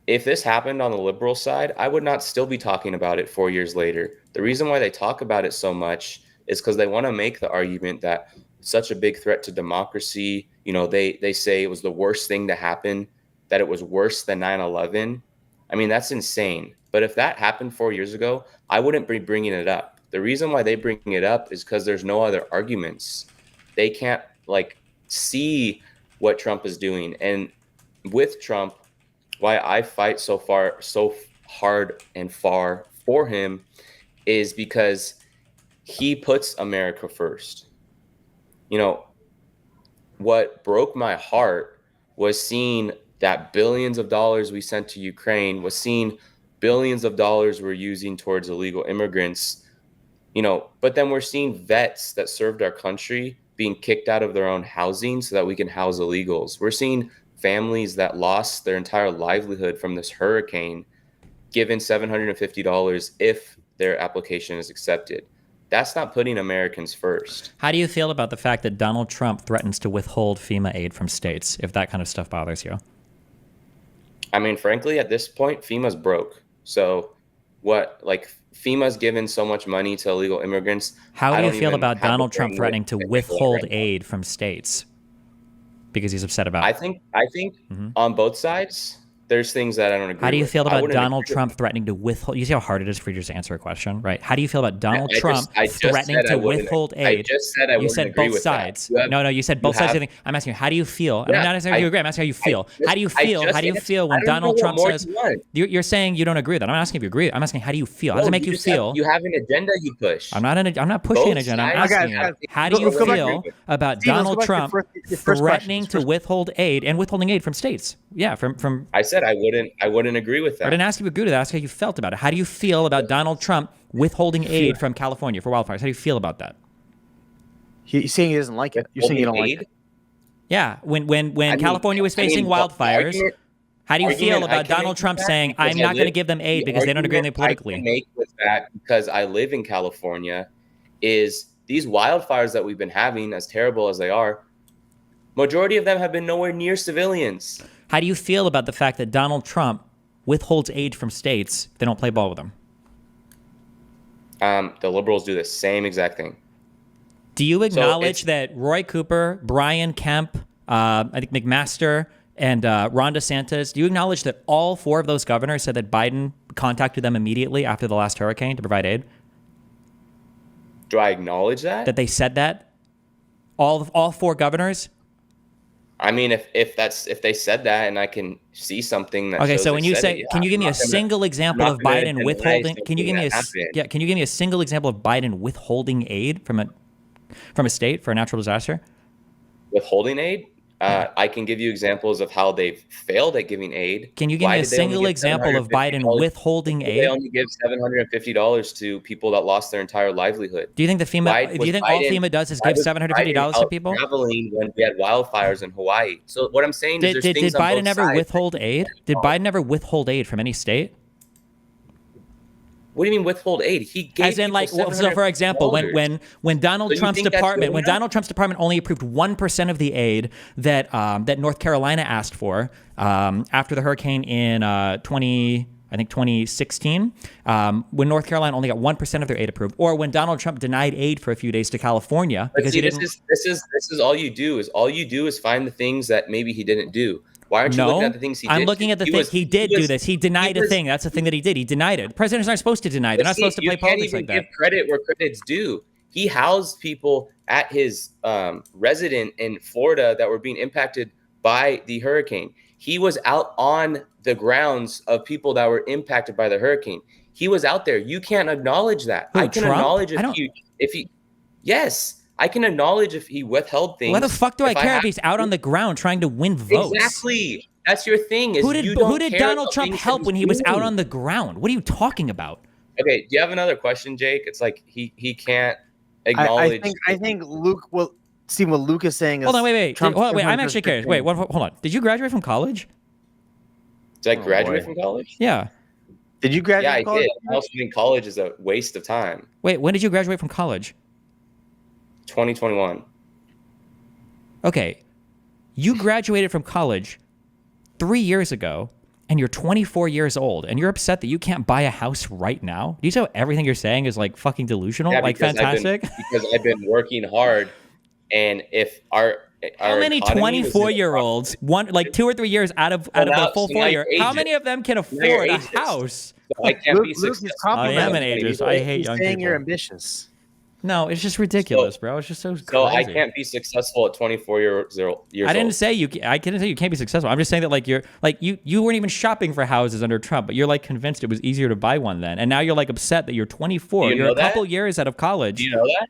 if this happened on the liberal side, I would not still be talking about it 4 years later. The reason why they talk about it so much is because they want to make the argument that such a big threat to democracy. They say it was the worst thing to happen, that it was worse than 9/11. I mean, that's insane. But if that happened 4 years ago, I wouldn't be bringing it up. The reason why they bring it up is because there's no other arguments. They can't see what Trump is doing. And with Trump, why I fight so hard and far for him is because he puts America first. What broke my heart was seeing that billions of dollars we sent to Ukraine, was seeing billions of dollars we're using towards illegal immigrants, but then we're seeing vets that served our country being kicked out of their own housing so that we can house illegals. We're seeing families that lost their entire livelihood from this hurricane given $750 if their application is accepted. That's not putting Americans first. How do you feel about the fact that Donald Trump threatens to withhold FEMA aid from states, if that kind of stuff bothers you? I mean, frankly, at this point, FEMA's broke. So what, FEMA's given so much money to illegal immigrants. How do you feel about Donald Trump threatening to withhold aid from states because he's upset about it? I think on both sides, there's things that I don't agree with. How do you feel about Donald Trump threatening to withhold? You see how hard it is for you to just answer a question, right? How do you feel about Donald Trump threatening to withhold aid? I just said I wouldn't agree with that. You said both sides. No, you said both sides. I'm asking you, how do you feel? I'm not asking if you agree. I'm asking how you feel. How do you feel? How do you feel when Donald Trump says you're saying you don't agree with that? I'm not asking if you agree. I'm asking how do you feel? How does it make you feel? You have an agenda you push. I'm not pushing an agenda. I'm asking you, how do you feel about Donald Trump threatening to withhold aid and withholding aid from states? Yeah, from. I said I wouldn't agree with that. I didn't ask if you agree with that. I asked how you felt about it. How do you feel about Donald Trump withholding aid from California for wildfires? How do you feel about that? He's saying he doesn't like it. You're saying you don't like it. Yeah, when California was facing wildfires, how do you feel about Donald Trump saying, I'm not going to give them aid because they don't agree with me politically? I can make with that, because I live in California, is these wildfires that we've been having, as terrible as they are, majority of them have been nowhere near civilians. How do you feel about the fact that Donald Trump withholds aid from states if they don't play ball with him? The liberals do the same exact thing. Do you So acknowledge that Roy Cooper, Brian Kemp, I think McMaster, and Ron DeSantis, do you acknowledge that all 4 of those governors said that Biden contacted them immediately after the last hurricane to provide aid? do I acknowledge that? That they said that? All 4 governors? I mean, if they said that, and I can see something that Okay, shows so they when you said say, it, can you give me a single example of Biden withholding? Can you give me can you give me a single example of Biden withholding aid from a state for a natural disaster? withholding aid? I can give you examples of how they've failed at giving aid. Can you give me a single example of Biden withholding They aid? only give $750 to people that lost their entire livelihood. Do you think the FEMA? Do you think all FEMA does is give $750 to people? Traveling when we had wildfires in Hawaii. So what I'm saying is, Did Biden ever withhold aid? Did Biden ever withhold aid from any state? What do you mean withhold aid? He gave As in, like, so for example, when Donald Trump's department only approved 1% of the aid that that North Carolina asked for after the hurricane in 2016, when North Carolina only got 1% of their aid approved, or when Donald Trump denied aid for a few days to California because he didn't. This is all you do is find the things that maybe he didn't do. Why aren't you looking at the things he did? I'm looking at the things he did do this. He denied a thing. That's the thing that he did. He denied it. Presidents aren't supposed to deny. They're not supposed to play politics like that. You can't even give credit where credit's due. He housed people at his residence in Florida that were being impacted by the hurricane. He was out on the grounds of people that were impacted by the hurricane. He was out there. You can't acknowledge that. Who, I can Trump? acknowledge yes. I can acknowledge if he withheld things. Why the fuck do I care if he's out on the ground trying to win votes? Exactly. That's your thing. Who did Donald Trump help when he was out on the ground? What are you talking about? Okay, do you have another question, Jake? It's like he can't acknowledge. I think Luke. Well, see what Luke is saying is. Hold on, wait. I'm actually curious. Wait, hold on. Did you graduate from college? Did I graduate from college? Yeah. Did you graduate? Yeah, from college? I did. I also think college is a waste of time. Wait, when did you graduate from college? 2021. Okay, you graduated from college 3 years ago, and you're 24 years old, and you're upset that you can't buy a house right now? Do you know everything you're saying is like fucking delusional? Yeah, like fantastic? Because I've been working hard, and if how many 24-year-olds, 2 or 3 years out of the full 4 year, how many of them can afford a house? So I can't be Luke, successful. I am an ageist. I hate young saying people. you're ambitious. No, it's just ridiculous, bro. It's just so crazy. So I can't be successful at 24 years old. I didn't say you can't be successful. I'm just saying that you weren't even shopping for houses under Trump, but you're like convinced it was easier to buy one then, and now you're like upset that you're 24. You're a couple years out of college. Do you know that?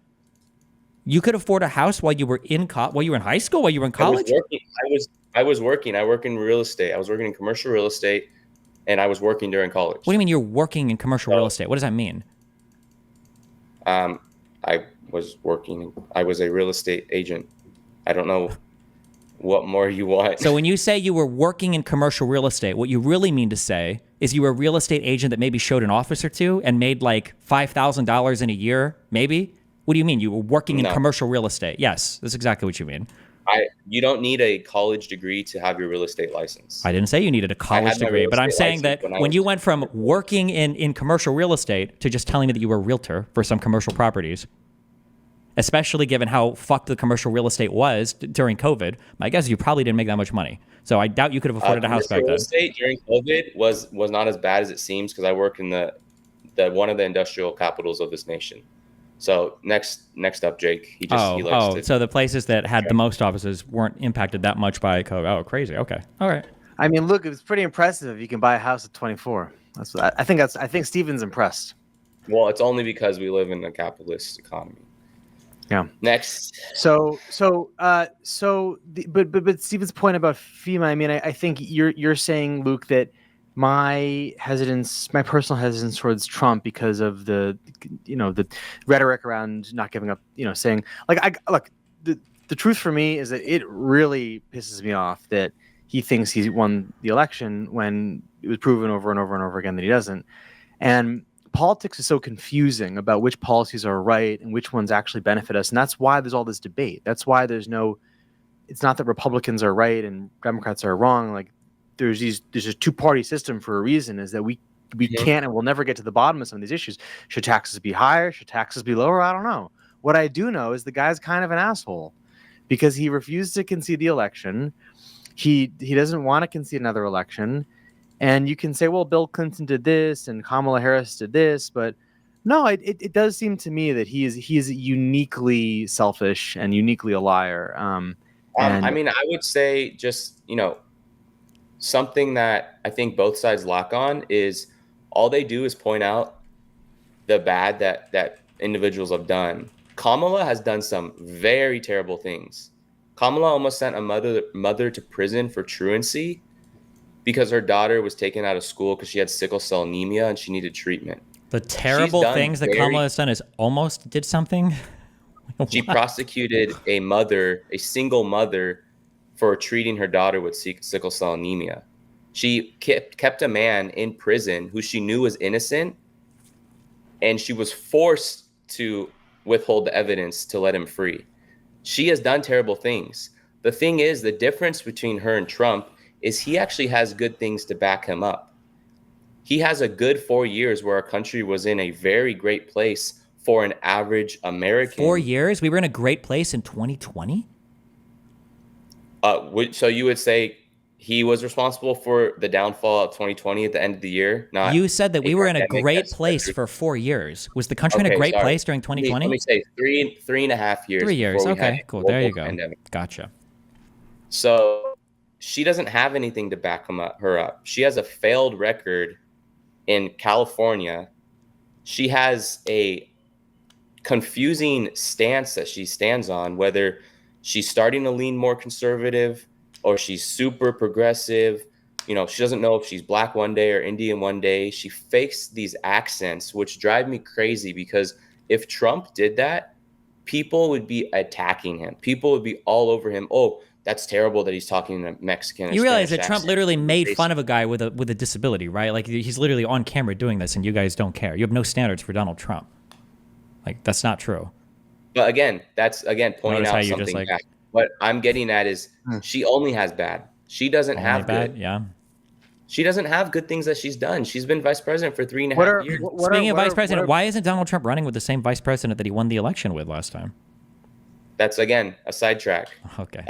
You could afford a house while you were in high school, while you were in college. I was working. I work in real estate. I was working in commercial real estate, and I was working during college. What do you mean you're working in commercial real estate? What does that mean? I was working. I was a real estate agent. I don't know what more you want. So when you say you were working in commercial real estate, what you really mean to say is you were a real estate agent that maybe showed an office or two and made like $5,000 in a year, maybe? What do you mean? You were working in commercial real estate? Yes, that's exactly what you mean. You don't need a college degree to have your real estate license. I didn't say you needed a college degree, but I'm saying that when you went from working in commercial real estate to just telling me that you were a realtor for some commercial properties, especially given how fucked the commercial real estate was during COVID, my guess is you probably didn't make that much money. So I doubt you could have afforded a house back then. Real estate during COVID was not as bad as it seems because I work in the one of the industrial capitals of this nation. So next up, Jake. He likes to. So the places that had the most offices weren't impacted that much by COVID. Oh, crazy. Okay, all right. I mean, look, it's pretty impressive if you can buy a house at 24. That's what I think. I think Steven's impressed. Well, it's only because we live in a capitalist economy. Yeah. Next. But Steven's point about FEMA. I mean, I think you're saying, Luke, that my personal hesitance towards Trump because of the rhetoric around not giving up, saying the truth for me is that it really pisses me off that he thinks he won the election when it was proven over and over and over again that he doesn't. And politics is so confusing about which policies are right and which ones actually benefit us. And that's why there's all this debate. That's why it's not that Republicans are right and Democrats are wrong. Like, there's a two-party system for a reason, is that we can't and we'll never get to the bottom of some of these issues. Should taxes be higher? Should taxes be lower? I don't know. What I do know is the guy's kind of an asshole because he refused to concede the election. He doesn't want to concede another election. And you can say, well, Bill Clinton did this and Kamala Harris did this, but no, it does seem to me that he is uniquely selfish and uniquely a liar. I mean, I would say just, something that I think both sides lock on is all they do is point out the bad that individuals have done. Kamala has done some very terrible things. Kamala almost sent a mother to prison for truancy because her daughter was taken out of school because she had sickle cell anemia and she needed treatment. The terrible things that Kamala has done is almost did something. She prosecuted a single mother, for treating her daughter with sickle cell anemia. She kept a man in prison who she knew was innocent, and she was forced to withhold the evidence to let him free. She has done terrible things. The thing is, the difference between her and Trump is he actually has good things to back him up. He has a good 4 years where our country was in a very great place for an average American. 4 years? We were in a great place in 2020? So you would say he was responsible for the downfall of 2020 at the end of the year? You said that we were in a great place for 4 years. Was the country in a great place during 2020? Let me say 3.5 years. 3 years. Okay, cool. There you go. Pandemic. Gotcha. So she doesn't have anything to back her up. She has a failed record in California. She has a confusing stance that she stands on, whether she's starting to lean more conservative or she's super progressive. She doesn't know if she's black one day or Indian one day. She fakes these accents, which drive me crazy, because if Trump did that, people would be attacking him. People would be all over him. Oh, that's terrible that he's talking in a Mexican. You realize that Trump literally made fun of a guy with a disability, right? Like, he's literally on camera doing this, and you guys don't care. You have no standards for Donald Trump. Like, that's not true. But again, that's pointing out something bad. What I'm getting at is she only has bad. She doesn't have good. Yeah. She doesn't have good things that she's done. She's been vice president for 3.5 years. Speaking of vice president, why isn't Donald Trump running with the same vice president that he won the election with last time? That's, again, a sidetrack. Okay.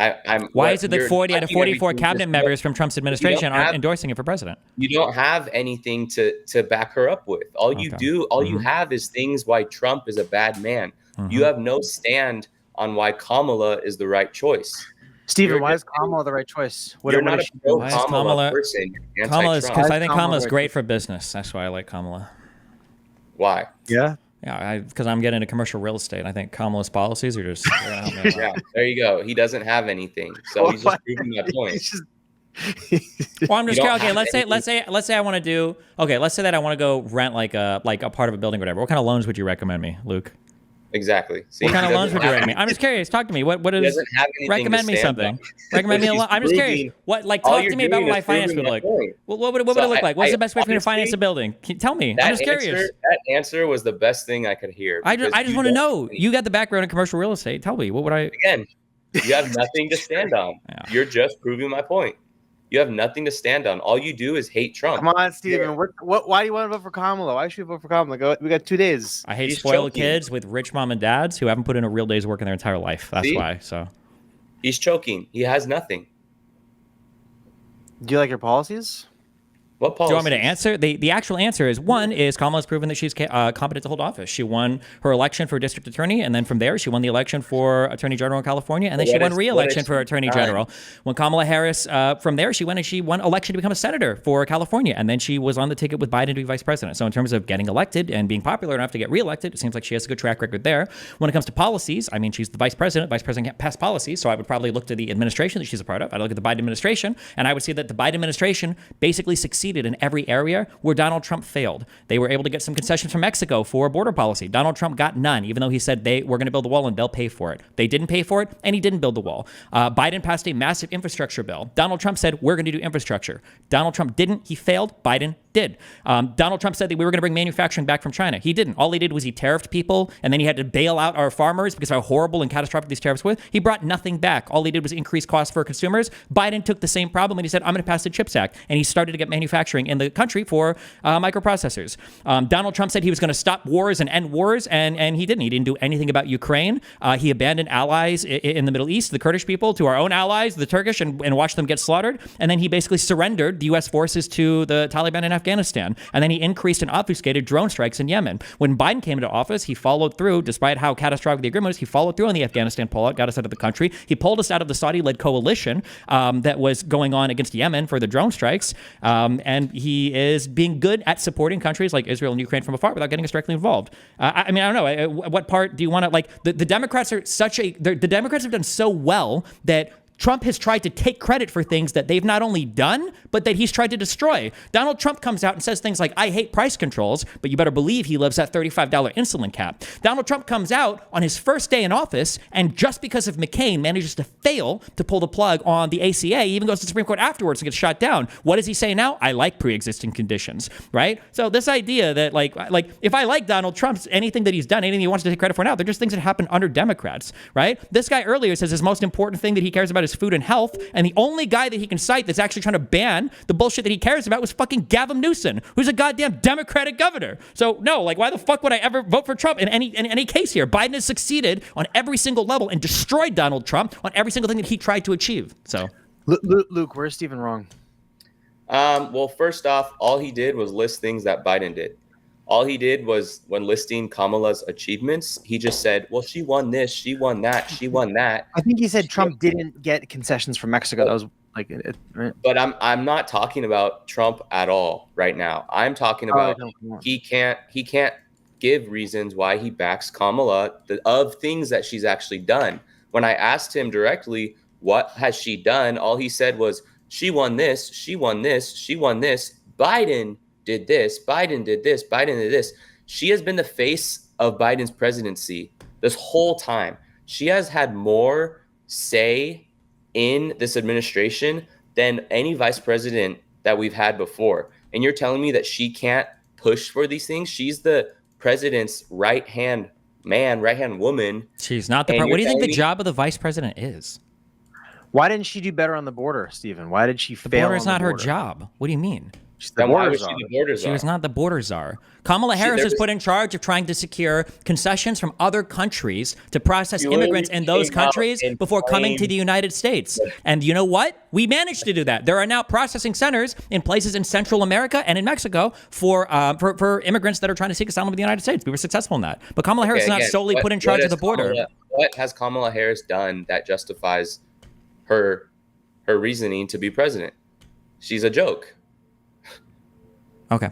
Why is it that 40 out of 44 cabinet members from Trump's administration aren't endorsing him for president? You don't have anything to back her up with. All you have is things why Trump is a bad man. You have no stand on why Kamala is the right choice. Steven, why is Kamala the right choice? You're not a pro-Kamala person. Because I think Kamala's great for business. That's why I like Kamala. Why? Yeah. Yeah, because I'm getting into commercial real estate. I think Kamala's policies are just. Yeah, there you go. He doesn't have anything, so he's just proving my point. Well, I'm just okay. Let's say I want to do. Okay, let's say that I want to go rent like a part of a building or whatever. What kind of loans would you recommend me, Luke? Exactly. See, what kind of loans would you recommend me? I'm just curious. Talk to me. What is? Recommend me something. Recommend me a loan. I'm just curious. What talk to me about what my finance would look. What would it look like? What's the best way for me to finance a building? Tell me. I'm just curious. That answer was the best thing I could hear. I just want to know. You got the background in commercial real estate. Tell me. What would I? Again, you have nothing to stand on. Yeah. You're just proving my point. You have nothing to stand on. All you do is hate Trump. Come on, Steven. Why do you want to vote for Kamala? Why should you vote for Kamala? We got 2 days. I hate spoiled kids with rich mom and dads who haven't put in a real day's work in their entire life. That's why. So he's choking. He has nothing. Do you like your policies? What policies? Do you want me to answer? The actual answer is, one is Kamala's proven that she's competent to hold office. She won her election for district attorney, and then from there she won the election for attorney general in California, and then she won re-election for attorney general. When Kamala Harris, from there she won election to become a senator for California, and then she was on the ticket with Biden to be vice president. So in terms of getting elected and being popular enough to get re-elected, it seems like she has a good track record there. When it comes to policies, I mean, she's the vice president. Vice president can't pass policies, so I would probably look to the administration that she's a part of. I'd look at the Biden administration, and I would see that the Biden administration basically succeeded in every area where Donald Trump failed. They were able to get some concessions from Mexico for border policy. Donald Trump got none, even though he said they were going to build the wall and they'll pay for it. They didn't pay for it, and he didn't build the wall. Biden passed a massive infrastructure bill. Donald Trump said, we're going to do infrastructure. Donald Trump didn't. He failed. Biden did. Donald Trump said that we were going to bring manufacturing back from China. He didn't. All he did was he tariffed people, and then he had to bail out our farmers because of how horrible and catastrophic these tariffs were. He brought nothing back. All he did was increase costs for consumers. Biden took the same problem, and he said, I'm going to pass the CHIPS Act, and he started to get manufacturing manufacturing in the country for microprocessors. Donald Trump said he was going to stop wars and end wars, and he didn't. He didn't do anything about Ukraine. He abandoned allies in the Middle East, the Kurdish people, to our own allies, the Turkish, and watched them get slaughtered. And then he basically surrendered the U.S. forces to the Taliban in Afghanistan. And then he increased and obfuscated drone strikes in Yemen. When Biden came into office, he followed through, despite how catastrophic the agreement was, he followed through on the Afghanistan pullout, got us out of the country. He pulled us out of the Saudi-led coalition that was going on against Yemen for the drone strikes. And he is being good at supporting countries like Israel and Ukraine from afar without getting us directly involved. I mean, I don't know. What part do you want to, like, the Democrats are the Democrats have done so well that Trump has tried to take credit for things that they've not only done, but that he's tried to destroy. Donald Trump comes out and says things like, I hate price controls, but you better believe he loves that $35 insulin cap. Donald Trump comes out on his first day in office, and just because of McCain manages to fail to pull the plug on the ACA, he even goes to the Supreme Court afterwards and gets shot down. What does he say now? I like pre-existing conditions, right? So this idea that like if I like Donald Trump's anything that he's done, anything he wants to take credit for now, they're just things that happen under Democrats, right? This guy earlier says his most important thing that he cares about is food and health, and the only guy that he can cite that's actually trying to ban the bullshit that he cares about was fucking Gavin Newsom, who's a goddamn Democratic governor. So no, like, why the fuck would I ever vote for Trump in any case here? Biden has succeeded on every single level and destroyed Donald Trump on every single thing that he tried to achieve. So Luke, where's Stephen wrong? Well, first off, all he did was list things that Biden did. All he did was, when listing Kamala's achievements, he just said, well, she won this, she won that, she won that. I think he said Trump didn't get concessions from Mexico. That was like it, right? But I'm not talking about Trump at all right now. I'm talking about he can't give reasons why he backs Kamala of things that she's actually done. When I asked him directly, what has she done? All he said was, she won this, she won this, she won this. Biden did this, Biden did this, Biden did this. She has been the face of Biden's presidency this whole time. She has had more say in this administration than any vice president that we've had before. And you're telling me that she can't push for these things? She's the president's right-hand man, right-hand woman. She's not the what do you think the job of the vice president is? Why didn't she do better on the border, Stephen? Why did she fail? The border is not her job. What do you mean? Then why was she the border czar? She was not the border czar. Kamala Harris was put in charge of trying to secure concessions from other countries to process immigrants in those countries before coming to the United States. And you know what? We managed to do that. There are now processing centers in places in Central America and in Mexico for immigrants that are trying to seek asylum in the United States. We were successful in that. But Kamala Harris is not solely put in charge of the border. What has Kamala Harris done that justifies her reasoning to be president? She's a joke. Okay.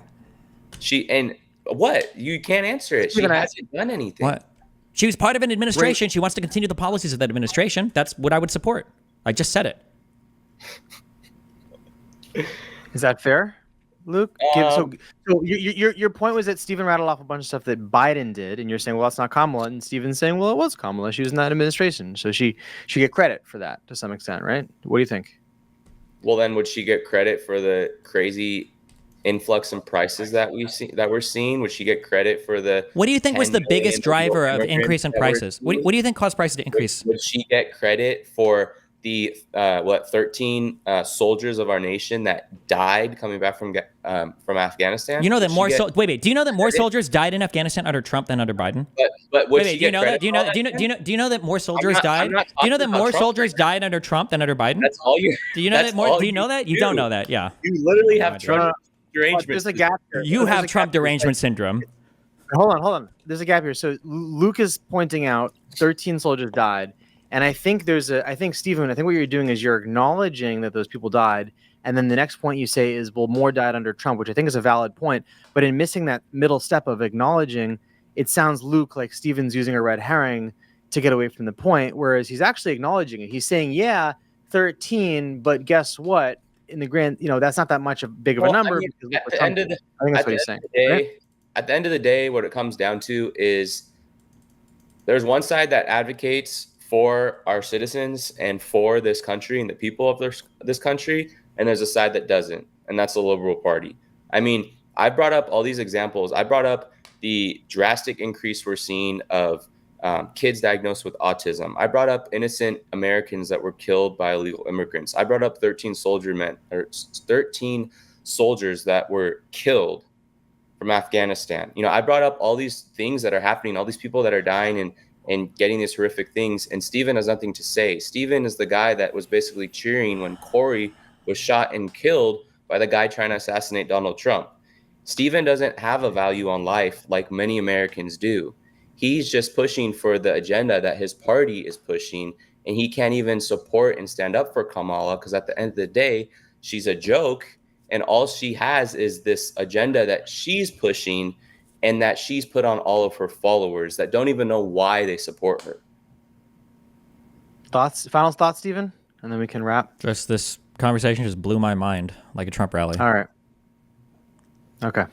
What? You can't answer it. She hasn't done anything. What? She was part of an administration. She wants to continue the policies of that administration. That's what I would support. I just said it. Is that fair, Luke? So your point was that Stephen rattled off a bunch of stuff that Biden did, and you're saying, well, that's not Kamala, and Stephen's saying, well, it was Kamala. She was in that administration, so she should get credit for that to some extent, right? What do you think? Well, then would she get credit for the crazy influx in prices that we're seeing? Would she get credit for the what do you think was the biggest driver of increase in prices? What do you think caused prices to increase? Would she get credit for the 13 soldiers of our nation that died coming back from Afghanistan? You know that do you know that more soldiers died in Afghanistan under Trump than under Biden? But do you know that? Do you know that more soldiers died? Do you know that more soldiers died under Trump than under Biden? That's all you. Do you know that more? Do you know that? You don't know that? Yeah. You literally have Trump derangement. There's a gap here. You have Trump derangement syndrome. Hold on. There's a gap here. So Luke is pointing out 13 soldiers died. And I think Stephen, what you're doing is you're acknowledging that those people died. And then the next point you say is, well, more died under Trump, which I think is a valid point. But in missing that middle step of acknowledging, it sounds, Luke, like Stephen's using a red herring to get away from the point, whereas he's actually acknowledging it. He's saying, yeah, 13, but guess what? In the grand, that's not that much big of a number. I think that's what he's saying. At the end of the day, what it comes down to is there's one side that advocates for our citizens and for this country and the people of this country, and there's a side that doesn't, and that's the Liberal Party. I mean, I brought up all these examples. I brought up the drastic increase we're seeing of kids diagnosed with autism. I brought up innocent Americans that were killed by illegal immigrants. I brought up 13 soldiers that were killed from Afghanistan. You know, I brought up all these things that are happening, all these people that are dying and getting these horrific things, and Steven has nothing to say. Steven is the guy that was basically cheering when Corey was shot and killed by the guy trying to assassinate Donald Trump. Steven doesn't have a value on life like many Americans do. He's just pushing for the agenda that his party is pushing, and he can't even support and stand up for Kamala because at the end of the day, she's a joke, and all she has is this agenda that she's pushing and that she's put on all of her followers that don't even know why they support her. Final thoughts, Stephen? And then we can wrap. Just this conversation just blew my mind like a Trump rally. All right. Okay.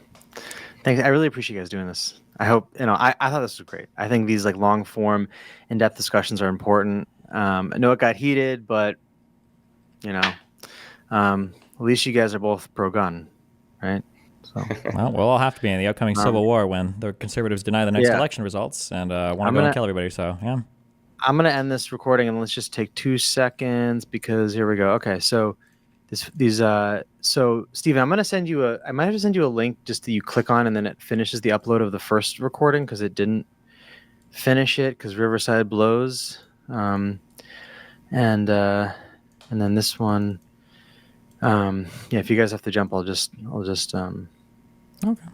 Thanks. I really appreciate you guys doing this. I hope, I thought this was great. I think these like long form, in-depth discussions are important. I know it got heated, but at least you guys are both pro-gun, right? So well, we'll all have to be in the upcoming Civil War when the conservatives deny the next election results and want to go and kill everybody. So yeah. I'm gonna end this recording and let's just take 2 seconds because here we go. Okay, so so Steven, I might have to send you a link just that you click on and then it finishes the upload of the first recording because it didn't finish it because Riverside blows. And then this one, if you guys have to jump, I'll just okay.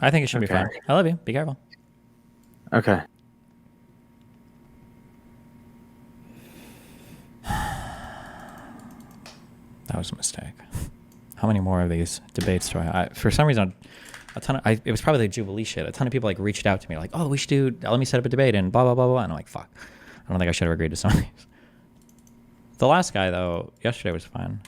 I think it should be fine. I love you. Be careful. Okay. That was a mistake. How many more of these debates do I for some reason, it was probably the Jubilee shit. A ton of people like reached out to me like, oh, we should let me set up a debate and blah, blah, blah, blah. And I'm like, fuck. I don't think I should have agreed to some of these. The last guy, though, yesterday was fine.